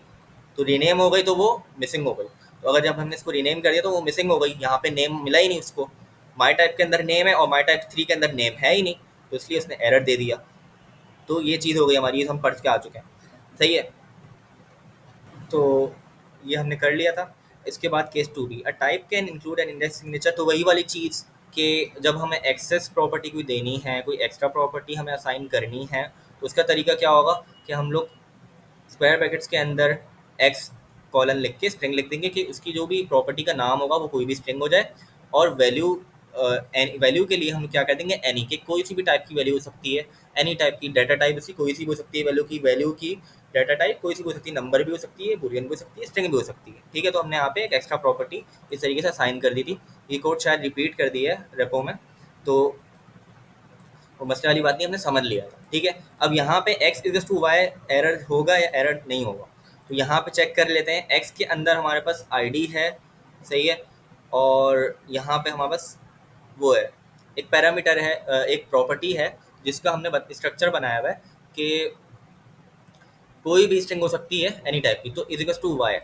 तो रीनेम हो गई तो वो मिसिंग हो गई। तो अगर जब हमने इसको रीनेम कर दिया तो वो मिसिंग हो गई, यहाँ पे नेम मिला ही नहीं उसको। माई टाइप के अंदर नेम है और माई टाइप 3 के अंदर नेम है ही नहीं, तो इसलिए उसने एरर दे दिया। तो ये चीज़ हो गई हमारी, ये हम पढ़ के आ चुके हैं, सही है। तो ये हमने कर लिया था। इसके बाद case 2b, a type can include an index signature. तो वही वाली चीज़ कि जब हमें एक्सेस प्रॉपर्टी कोई देनी है, कोई एक्स्ट्रा प्रॉपर्टी हमें असाइन करनी है, तो उसका तरीका क्या होगा कि हम लोग स्क्वायर ब्रैकेट्स के अंदर एक्स कॉलन लिख के स्ट्रिंग लिख देंगे कि उसकी जो भी प्रॉपर्टी का नाम होगा वो कोई भी स्ट्रिंग हो जाए। और वैल्यू वैल्यू के लिए हम क्या कह देंगे, एनी, कि कोई सी भी टाइप की वैल्यू हो सकती है, एनी टाइप की। डाटा टाइप उसकी कोई सी भी हो सकती है, वैल्यू की डाटा टाइप कोई सी भी हो सकती है, नंबर भी हो सकती है, बुलियन भी हो सकती है, स्ट्रिंग भी हो सकती है, ठीक है। तो हमने यहाँ पे एक एक्स्ट्रा प्रॉपर्टी इस तरीके से असाइन कर दी थी। ये कोड शायद रिपीट कर दिया है रेपो में, तो वो मसले वाली बात नहीं, हमने समझ लिया था, ठीक है। अब यहाँ पे x is to Y error होगा या एरर नहीं होगा, तो यहाँ पे चेक कर लेते हैं। x के अंदर हमारे पास आईडी है, सही है, और यहाँ पे हमारे पास वो है, एक पैरामीटर है, एक प्रॉपर्टी है जिसका हमने स्ट्रक्चर बनाया हुआ है कि कोई भी स्ट्रिंग हो सकती है एनी टाइप की, तो इज टू वाई।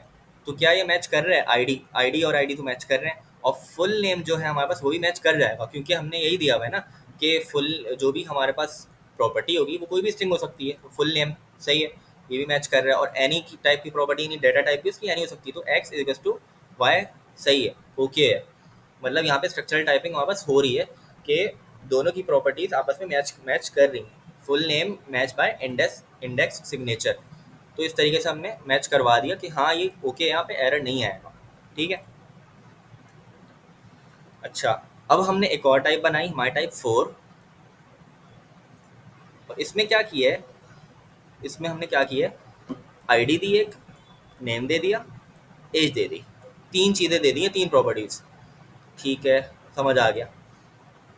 तो क्या ये मैच कर रहा है? आईडी और आईडी तो मैच कर रहे हैं, और फुल नेम जो है हमारे पास वो भी मैच कर जाएगा, क्योंकि हमने यही दिया हुआ है ना कि फुल जो भी हमारे पास प्रॉपर्टी होगी वो कोई भी स्ट्रिंग हो सकती है, फुल नेम, सही है, ये भी मैच कर रहा है। और एनी की टाइप की प्रॉपर्टी, एनी डाटा टाइप की, उसकी एनी हो सकती है, तो एक्स इज टू वाई, सही है, ओके है। मतलब यहाँ पे स्ट्रक्चरल टाइपिंग हमारे पास हो रही है कि दोनों की प्रॉपर्टीज आपस में मैच मैच कर रही हैं। Full name match by index signature. तो इस तरीके से हमने मैच करवा दिया कि हाँ ये ओके, यहाँ पे एरर नहीं आएगा, ठीक है। अच्छा, अब हमने एक और टाइप बनाई, माई टाइप 4। और इसमें क्या किया है, इसमें हमने क्या किया है, आईडी दी एक, नेम दे दिया, एज दे दी, तीन चीज़ें दे दी हैं, तीन प्रॉपर्टीज, ठीक है, समझ आ गया।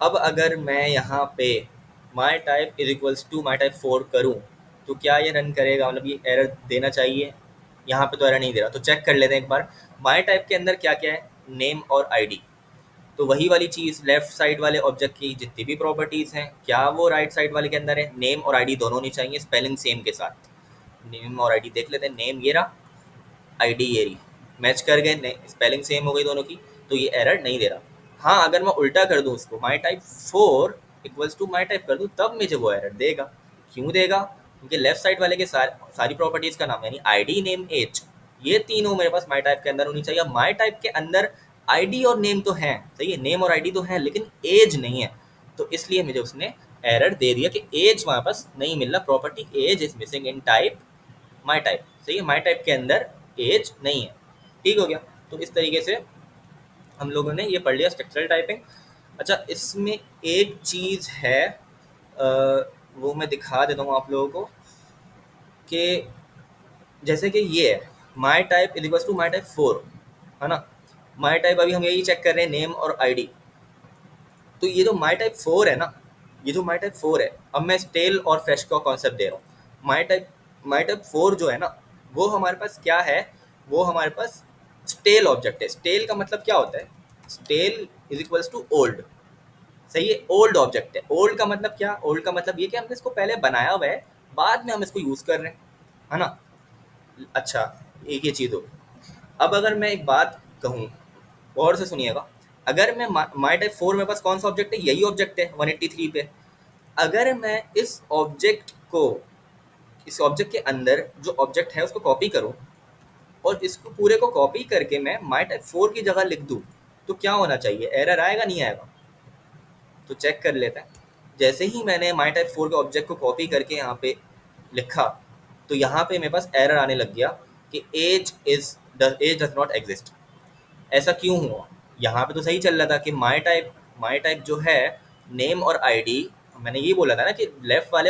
अब अगर मैं यहाँ पे my type is equals to my type 4 करूँ तो क्या ये रन करेगा, मतलब ये एरर देना चाहिए? यहाँ पे तो एरर नहीं दे रहा, तो चेक कर लेते हैं एक बार। माई टाइप के अंदर क्या क्या है, नेम और आईडी। तो वही वाली चीज़, लेफ्ट साइड वाले ऑब्जेक्ट की जितनी भी प्रॉपर्टीज़ हैं क्या वो राइट साइड वाले के अंदर है? नेम और आईडी दोनों होनी चाहिए, स्पेलिंग सेम के साथ। नेम और आईडी देख लेते हैं, नेम ये रहा, आईडी ये रही, मैच कर गए, स्पेलिंग सेम हो गई दोनों की, तो ये एरर नहीं दे रहा। हाँ, अगर मैं उल्टा कर दूँ उसको, my type 4 equals to my type कर दूँ, तब मुझे वो एरर देगा। क्यों देगा? क्योंकि लेफ्ट साइड वाले के सारी प्रॉपर्टीज़ का नाम, यानी आईडी, नेम, एज, ये तीनों मेरे पास माई टाइप के अंदर होनी चाहिए। अब माई टाइप के अंदर आईडी और नेम तो हैं, सही है, नेम और आईडी तो हैं, लेकिन एज नहीं है, तो इसलिए मुझे उसने एरर दे दिया कि एज वहाँ पास नहीं मिल रहा, property age is missing in type my type, सही है, माई टाइप के अंदर एज नहीं है, ठीक हो गया। तो इस तरीके से हम लोगों ने ये पढ़ लिया स्ट्रक्चरल टाइपिंग। अच्छा, इसमें एक चीज़ है, वो मैं दिखा देता हूँ आप लोगों को कि जैसे कि ये है, my type is equals to my type 4, है ना। माई टाइप अभी हम यही चेक कर रहे हैं, नेम और आईडी। तो ये जो माई टाइप 4 है ना, ये जो माई टाइप 4 है, अब मैं स्टेल और फ्रेश का कॉन्सेप्ट दे रहा हूँ। माई टाइप 4 जो है ना, वो हमारे पास क्या है, वो हमारे पास स्टेल ऑब्जेक्ट है। स्टेल का मतलब क्या होता है, stale is equals to old, सही है, ओल्ड ऑब्जेक्ट है। ओल्ड का मतलब क्या, ओल्ड का मतलब ये कि हमने इसको पहले बनाया हुआ है, बाद में हम इसको यूज़ कर रहे हैं, है ना। अच्छा, एक ये चीज़ हो। अब अगर मैं एक बात कहूँ, गौर से सुनिएगा, अगर मैं माई टाइप 4 मेरे पास कौन सा ऑब्जेक्ट है, यही ऑब्जेक्ट है 183 पे। अगर मैं इस ऑब्जेक्ट के अंदर जो ऑब्जेक्ट है उसको कॉपी करूँ और इसको पूरे को कॉपी करके मैं माई टाइप 4 की जगह लिख दूँ, तो क्या होना चाहिए, एरर आएगा नहीं आएगा? तो चेक कर लेते हैं। जैसे ही मैंने माई टाइप 4 के ऑब्जेक्ट को कॉपी करके यहाँ पे लिखा, तो यहाँ पे मेरे पास एरर आने लग गया कि एज डज नॉट एग्जिस्ट। ऐसा क्यों हुआ? यहाँ पे तो सही चल रहा था कि माई टाइप जो है नेम और आईडी, मैंने ये बोला था ना कि लेफ्ट वाले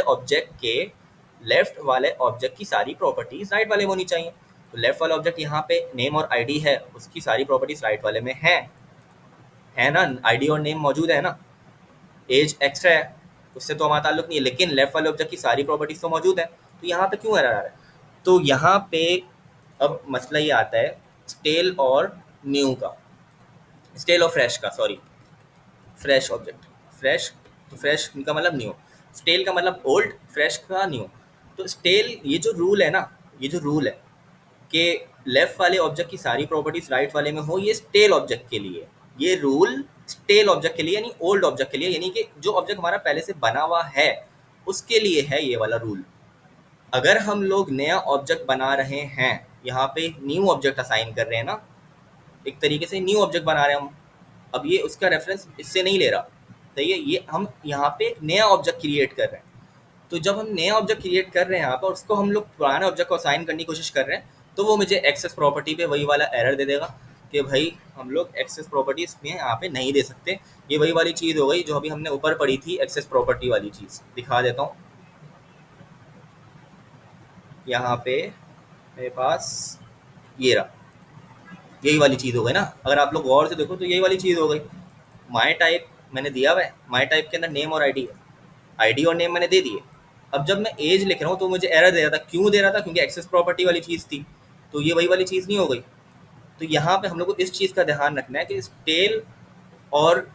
ऑब्जेक्ट की सारी प्रॉपर्टीज राइट वाले में होनी चाहिए। तो लेफ्ट वाला ऑब्जेक्ट यहाँ पे नेम और आईडी है, उसकी सारी प्रॉपर्टीज राइट वाले में है ना, आईडी और नेम मौजूद है ना, एज एक्स्ट्रा है उससे तो हमारा ताल्लुक नहीं है, लेकिन लेफ्ट वाले ऑब्जेक्ट की सारी प्रॉपर्टीज तो मौजूद है। तो यहाँ पे क्यों एरर आ रहा है? तो यहाँ पे अब मसला ये आता है स्टेल और न्यू का, स्टेल और फ्रेश का, सॉरी, फ्रेश ऑब्जेक्ट, फ्रेश, तो फ्रेश का मतलब न्यू, स्टेल का मतलब ओल्ड, फ्रेश का न्यू। तो स्टेल, ये जो रूल है ना, ये जो रूल है कि लेफ्ट वाले ऑब्जेक्ट की सारी प्रॉपर्टीज राइट वाले में हो, ये स्टेल ऑब्जेक्ट के लिए, ये रूल स्टेल ऑब्जेक्ट के लिए यानी ओल्ड ऑब्जेक्ट के लिए, यानी कि जो ऑब्जेक्ट हमारा पहले से बना हुआ है उसके लिए है ये वाला रूल। अगर हम लोग नया ऑब्जेक्ट बना रहे हैं, यहाँ पे न्यू ऑब्जेक्ट असाइन कर रहे हैं ना, एक तरीके से न्यू ऑब्जेक्ट बना रहे हैं हम, अब ये उसका रेफरेंस इससे नहीं ले रहा, सही है, ये हम यहाँ पे एक नया ऑब्जेक्ट क्रिएट कर रहे हैं। तो जब हम नया ऑब्जेक्ट क्रिएट कर रहे हैं यहाँ पर, उसको हम लोग पुराने ऑब्जेक्ट को असाइन करने की कोशिश कर रहे हैं, तो वो मुझे एक्सेस प्रॉपर्टी पे वही वाला एरर दे देगा कि भाई हम लोग एक्सेस प्रॉपर्टीज में यहाँ पे नहीं दे सकते। ये वही वाली चीज़ हो गई जो अभी हमने ऊपर पढ़ी थी, एक्सेस प्रॉपर्टी वाली चीज़। दिखा देता हूँ, यहाँ पे मेरे पास ये रहा, यही वाली चीज़ हो गई ना, अगर आप लोग गौर से देखो तो यही वाली चीज़ हो गई। माई टाइप मैंने दिया हुआ है, माई टाइप के अंदर नेम और आईडी है, आईडी और नेम मैंने दे दिए। अब जब मैं एज लिख रहा हूँ तो मुझे एरर दे रहा था, क्यों दे रहा था? क्योंकि एक्सेस प्रॉपर्टी वाली चीज़ थी, तो ये वही वाली चीज़ नहीं हो गई। तो यहाँ पे हम लोग को इस चीज़ का ध्यान रखना है कि और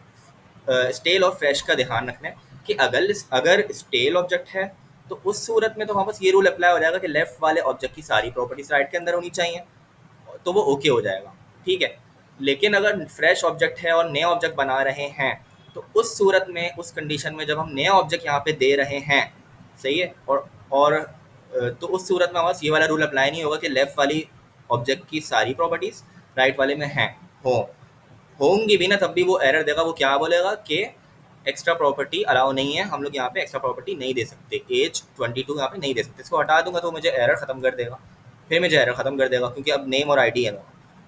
स्टेल और फ्रेश का ध्यान रखना है कि अगर स्टेल ऑब्जेक्ट है तो उस सूरत में तो वहाँ बस ये रूल अप्लाई हो जाएगा कि लेफ्ट वाले ऑब्जेक्ट की सारी प्रॉपर्टीज राइट के अंदर होनी चाहिए, तो वो ओके हो जाएगा, ठीक है। लेकिन अगर फ्रेश ऑब्जेक्ट है और नया ऑब्जेक्ट बना रहे हैं, तो उस सूरत में, उस कंडीशन में जब हम नया ऑब्जेक्ट यहाँ पे दे रहे हैं, सही है, और तो उस सूरत में बस ये वाला रूल अप्लाई नहीं होगा कि लेफ्ट वाली ऑब्जेक्ट की सारी प्रॉपर्टीज राइट वाले में हैं, होंगी भी ना तब भी वो एरर देगा। वो क्या बोलेगा कि एक्स्ट्रा प्रॉपर्टी अलाउ नहीं है, हम लोग यहाँ पे एक्स्ट्रा प्रॉपर्टी नहीं दे सकते, एज 22 यहाँ पे नहीं दे सकते। इसको हटा दूंगा तो मुझे एरर ख़त्म कर देगा, फिर मुझे एरर ख़त्म कर देगा क्योंकि अब नेम और आईडी है ना,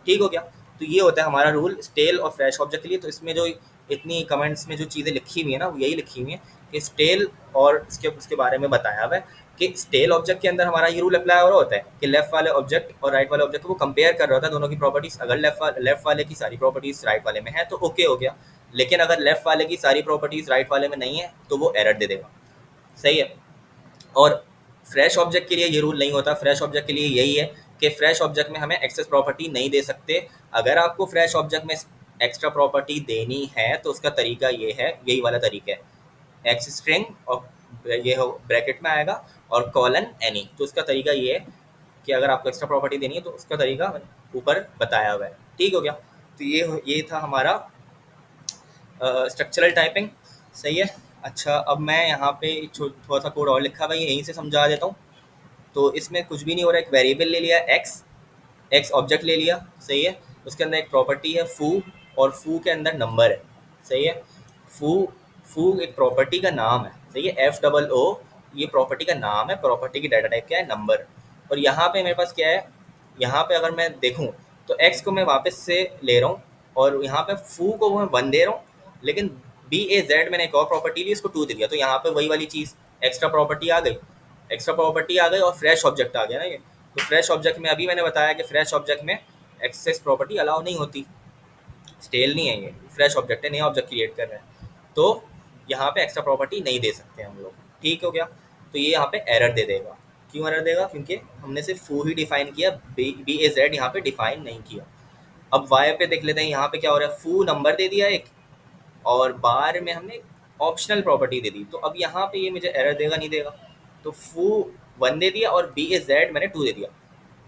ठीक हो गया। तो ये होता है हमारा रूल स्टेल और फ्रेश ऑब्जेक्ट के लिए। तो इसमें जो इतनी कमेंट्स में जो चीज़ें लिखी हुई है ना, वो यही लिखी हुई है कि स्टेल और उसके बारे में बताया हुआ है कि स्टेल ऑब्जेक्ट के अंदर हमारा ये रूल अप्लाई हो रहा होता है कि लेफ्ट वाले ऑब्जेक्ट और राइट वाले ऑब्जेक्ट को कंपेयर कर रहा होता है दोनों की प्रॉपर्टीज। अगर लेफ्ट वाले की सारी प्रॉपर्टीज राइट वाले में है तो ओके हो गया, लेकिन अगर लेफ्ट वाले की सारी प्रॉपर्टीज राइट वाले में नहीं है तो वो एरर दे देगा, सही है। और फ्रेश ऑब्जेक्ट के लिए ये रूल नहीं होता, फ्रेश ऑब्जेक्ट के लिए यही है कि फ्रेश ऑब्जेक्ट में हमें एक्सेस प्रॉपर्टी नहीं दे सकते। अगर आपको फ्रेश ऑब्जेक्ट में एक्स्ट्रा प्रॉपर्टी देनी है तो उसका तरीका ये है, यही वाला तरीका है, एक्स स्ट्रिंग और ये हो ब्रैकेट में आएगा और कॉलन एनी। तो उसका तरीका ये है कि अगर आपको एक्स्ट्रा प्रॉपर्टी देनी है तो उसका तरीका ऊपर बताया हुआ है, ठीक हो गया। तो ये था हमारा स्ट्रक्चरल टाइपिंग, सही है। अच्छा, अब मैं यहाँ पे थोड़ा सा कोड और लिखा हुआ है, यहीं से समझा देता हूँ। तो इसमें कुछ भी नहीं हो रहा है, एक वेरिएबल ले लिया एक्स ऑब्जेक्ट ले लिया, सही है। उसके अंदर एक प्रॉपर्टी है फू, और फू के अंदर नंबर है, सही है। फू फू एक प्रॉपर्टी का नाम है, सही है, FOO ये प्रॉपर्टी का नाम है, प्रॉपर्टी की डाटा टाइप क्या है, नंबर। और यहाँ पे मेरे पास क्या है, यहाँ पे अगर मैं देखूँ तो एक्स को मैं वापस से ले रहा हूँ और यहाँ पे फू को मैं 1 दे रहा हूँ, लेकिन BAZ मैंने एक और प्रॉपर्टी ली, इसको 2 दे दिया। तो यहाँ पे वही वाली चीज़, एक्स्ट्रा प्रॉपर्टी आ गई, एक्स्ट्रा प्रॉपर्टी आ गई और फ्रेश ऑब्जेक्ट आ गया ना ये। तो फ्रेश ऑब्जेक्ट में अभी मैंने बताया कि फ्रेश ऑब्जेक्ट में एक्सेस प्रॉपर्टी अलाउ नहीं होती, स्टेल नहीं है ये, फ्रेश ऑब्जेक्ट है, नया ऑब्जेक्ट क्रिएट कर रहे हैं, तो यहाँ पे एक्स्ट्रा प्रॉपर्टी नहीं दे सकते हम लोग, ठीक हो गया। तो ये यहाँ पे एरर दे देगा, क्यों एरर देगा? क्योंकि हमने सिर्फ फू ही डिफाइन किया, BAZ यहाँ पे डिफाइन नहीं किया। अब वाई पे देख लेते हैं, यहाँ पे क्या हो रहा है, फू नंबर दे दिया एक, और बार में हमने ऑप्शनल प्रॉपर्टी दे दी, तो अब यहाँ पे ये मुझे एरर देगा नहीं देगा। तो फू 1 दे दिया और BAZ मैंने 2 दे दिया,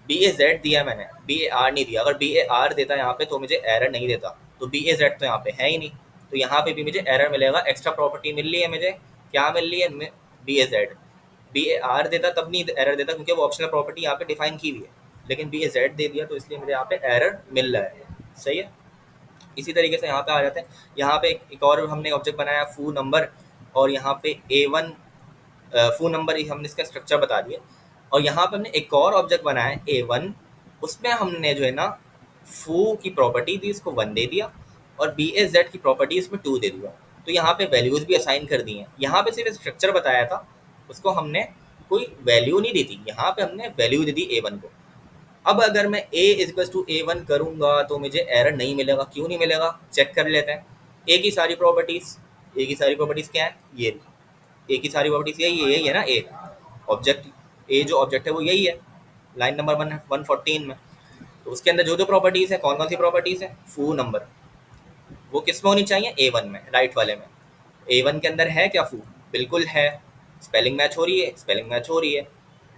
BAZ दिया मैंने, BAR नहीं दिया। अगर BAR देता यहाँ पे तो मुझे एरर नहीं देता, तो BAZ तो यहाँ पे है ही नहीं, तो यहाँ पे भी मुझे एरर मिलेगा। एक्स्ट्रा प्रॉपर्टी मिल रही है मुझे, क्या मिल रही है, BAZ। BAR देता तब नहीं एरर देता क्योंकि वो ऑप्शनल प्रॉपर्टी यहाँ पे डिफाइन की हुई है, लेकिन BAZ दे दिया तो इसलिए मुझे यहाँ पे एरर मिल रहा है, सही है। इसी तरीके से यहाँ पे आ जाते हैं, यहाँ पे एक और हमने ऑब्जेक्ट बनाया फू नंबर, और यहाँ पे A1 फू नंबर हमने इसका स्ट्रक्चर बता दिया। और यहाँ पे हमने एक और ऑब्जेक्ट बनाया है A1, उसमें हमने जो है ना फू की प्रॉपर्टी दी, उसको 1 दे दिया, और बी ए जेड की प्रॉपर्टी इसमें 2 दे दिया। तो यहाँ पे वैल्यूज भी असाइन कर दी हैं। यहाँ पे सिर्फ स्ट्रक्चर बताया था, उसको हमने कोई वैल्यू नहीं दी थी, यहाँ पे हमने वैल्यू दे दी A1 को। अब अगर मैं A इजक्वल टू A1 करूँगा तो मुझे एरर नहीं मिलेगा। क्यों नहीं मिलेगा, चेक कर लेते हैं। ए की सारी प्रॉपर्टीज़, ए की सारी प्रॉपर्टीज़ क्या है, ये ए की सारी प्रॉपर्टीज़ यही है ना। ए ऑब्जेक्ट, ए जो ऑब्जेक्ट है वो यही है, लाइन नंबर 114 में। तो उसके अंदर जो जो प्रॉपर्टीज़ है, कौन कौन सी प्रॉपर्टीज़ है, फू नंबर, वो किस में होनी चाहिए, A1 में, राइट वाले में। A1 के अंदर है क्या फू, बिल्कुल है। स्पेलिंग मैच हो रही है, स्पेलिंग मैच हो रही है।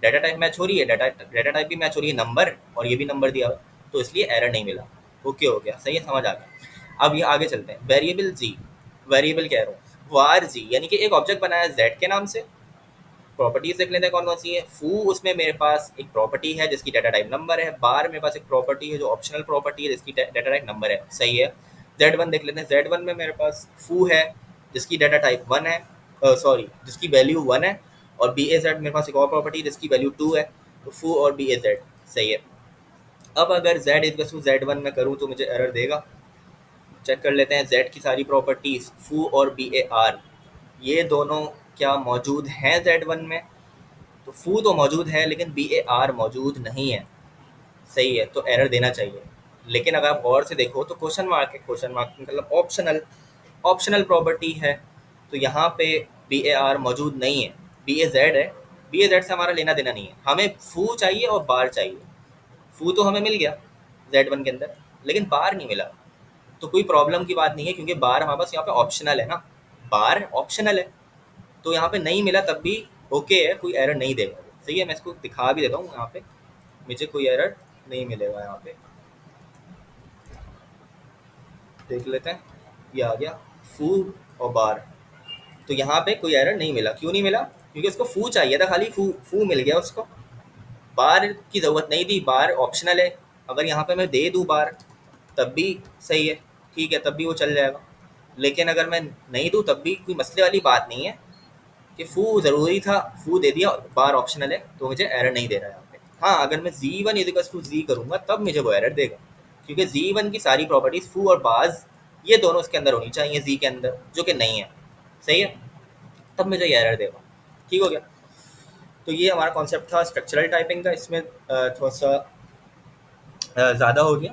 डाटा टाइप मैच हो रही है, डाटा टाइप भी मैच हो रही है, नंबर, और ये भी नंबर दिया हुआ, तो इसलिए एरर नहीं मिला। ओके हो गया, सही है, समझ आ गया। अब ये आगे चलते हैं। वेरिएबल जी, वेरिएबल कह रहा हूँ, वार जी, यानी कि एक ऑब्जेक्ट बनाया जेड के नाम से। प्रॉपर्टीज देख लेते हैं कौन कौन सी है। फू, उसमें मेरे पास एक प्रॉपर्टी है जिसकी डाटा टाइप नंबर है। बार मेरे पास एक प्रॉपर्टी है जो ऑप्शनल प्रॉपर्टी है जिसकी डाटा टाइप नंबर है, सही है। Z1 देख लेते हैं। Z1 में मेरे पास फू है जिसकी डाटा टाइप 1 है, सॉरी जिसकी वैल्यू 1 है, और बी ए जेड मेरे पास एक और प्रॉपर्टी है जिसकी वैल्यू 2 है। तो फू और बी ए जेड, सही है। अब अगर Z इक्वल टू Z1 में करूँ तो मुझे एरर देगा। चेक कर लेते हैं। Z की सारी प्रॉपर्टीज फू और बी ए आर, ये दोनों क्या मौजूद हैं Z1 में, तो फू तो मौजूद है लेकिन बी ए आर मौजूद नहीं है, सही है, तो एरर देना चाहिए। लेकिन अगर आप गौर से देखो तो क्वेश्चन मार्क है, क्वेश्चन मार्क मतलब ऑप्शनल, ऑप्शनल प्रॉपर्टी है, तो यहाँ पे बी ए आर मौजूद नहीं है, बी ए जेड है। बी ए जेड से हमारा लेना देना नहीं है, हमें फू चाहिए और बार चाहिए। फू तो हमें मिल गया Z1 के अंदर, लेकिन बार नहीं मिला। तो कोई प्रॉब्लम की बात नहीं है, क्योंकि बार हमारे पास यहाँ पे ऑप्शनल है ना, बार ऑप्शनल है, तो यहाँ पे नहीं मिला तब भी ओके है, कोई एरर नहीं देगा, सही है। मैं इसको दिखा भी देता हूँ, यहाँ पे मुझे कोई एरर नहीं मिलेगा। यहाँ पे देख लेते हैं, ये आ गया फू और बार, तो यहाँ पे कोई एरर नहीं मिला। क्यों नहीं मिला, क्योंकि उसको फू चाहिए था, खाली फू, फू मिल गया उसको, बार की ज़रूरत नहीं थी, बार ऑप्शनल है। अगर यहाँ पे मैं दे दूँ बार तब भी सही है, ठीक है, तब भी वो चल जाएगा। लेकिन अगर मैं नहीं दूँ तब भी कोई मसले वाली बात नहीं है, कि फू ज़रूरी था, फू दे दिया, बार ऑप्शनल है, तो मुझे एरर नहीं दे रहा है यहाँ पे। हाँ, अगर मैं Z1 इक्वल्स टू जी करूँगा तब मुझे वो एरर देगा, क्योंकि Z1 की सारी प्रॉपर्टीज़ फू और बाज ये दोनों इसके अंदर होनी चाहिए, जी के अंदर, जो कि नहीं है, सही है, तब मुझे ये एरर देगा। ठीक हो गया। तो ये हमारा कॉन्सेप्ट था स्ट्रक्चरल टाइपिंग का। इसमें थोड़ा सा ज़्यादा हो गया,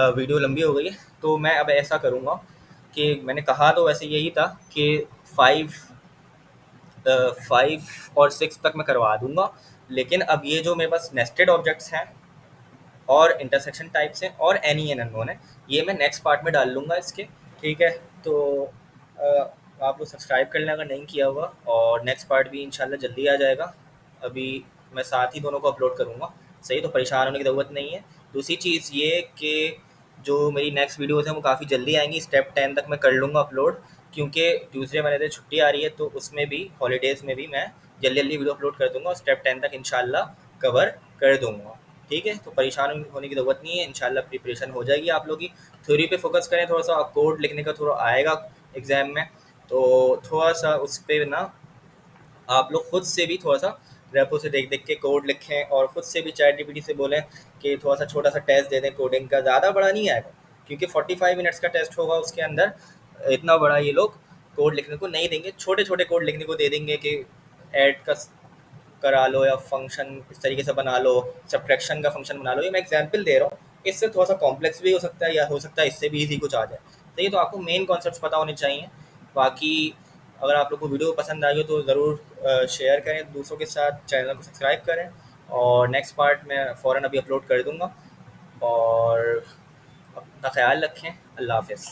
वीडियो लंबी हो गई है, तो मैं अब ऐसा करूँगा कि मैंने कहा तो वैसे यही था कि 5 और 6 तक मैं करवा दूंगा। लेकिन अब ये जो मेरे पास नेस्टेड ऑब्जेक्ट्स हैं और इंटरसेक्शन टाइप्स हैं और एनी एन अननोन है, ये मैं नेक्स्ट पार्ट में डाल लूँगा इसके, ठीक है। तो आप लोग सब्सक्राइब कर लें अगर नहीं किया हुआ, और नेक्स्ट पार्ट भी इंशाल्लाह जल्दी आ जाएगा। अभी मैं साथ ही दोनों को अपलोड करूँगा, सही, तो परेशान होने की ज़रूरत नहीं है। दूसरी चीज़ ये कि जो मेरी नेक्स्ट वीडियोज़ हैं वो काफ़ी जल्दी आएंगी, स्टेप 10 तक मैं कर लूँगा अपलोड, क्योंकि ट्यूसडे मैंने छुट्टी आ रही है, तो उसमें भी हॉलीडेज़ में भी मैं जल्दी जल्दी वीडियो अपलोड कर दूँगा, और स्टेप 10 तक इंशाल्लाह कवर कर दूँगा, ठीक है। तो परेशान होने की ज़रूरत नहीं है, इंशाल्लाह प्रिपरेशन हो जाएगी आप लोग की। थ्योरी पे फोकस करें, थोड़ा सा कोड लिखने का थोड़ा आएगा एग्ज़ाम में, तो थोड़ा सा उस पर ना आप लोग खुद से भी थोड़ा सा रेपो से देख देख के कोड लिखें, और खुद से भी चैट जीपीटी से बोलें कि थोड़ा सा छोटा सा टेस्ट दे दें कोडिंग का, ज़्यादा बड़ा नहीं आएगा, क्योंकि 45 मिनट्स का टेस्ट होगा, उसके अंदर इतना बड़ा ये लोग कोड लिखने को नहीं देंगे, छोटे छोटे कोड लिखने को दे देंगे कि ऐड का करा लो या फंक्शन इस तरीके से बना लो, सब्ट्रैक्शन का फंक्शन बना लो। ये मैं एग्जांपल दे रहा हूँ, इससे थोड़ा सा कॉम्प्लेक्स भी हो सकता है, या हो सकता है इससे भी इजी कुछ आ जाए। तो ये तो आपको मेन कॉन्सेप्ट्स पता होने चाहिए। बाकी अगर आप लोग को वीडियो पसंद आई हो तो ज़रूर शेयर करें दूसरों के साथ, चैनल को सब्सक्राइब करें, और नेक्स्ट पार्ट मैं फ़ौरन अभी अपलोड कर दूँगा। और अपना ख्याल रखें। अल्लाह हाफ़िज़।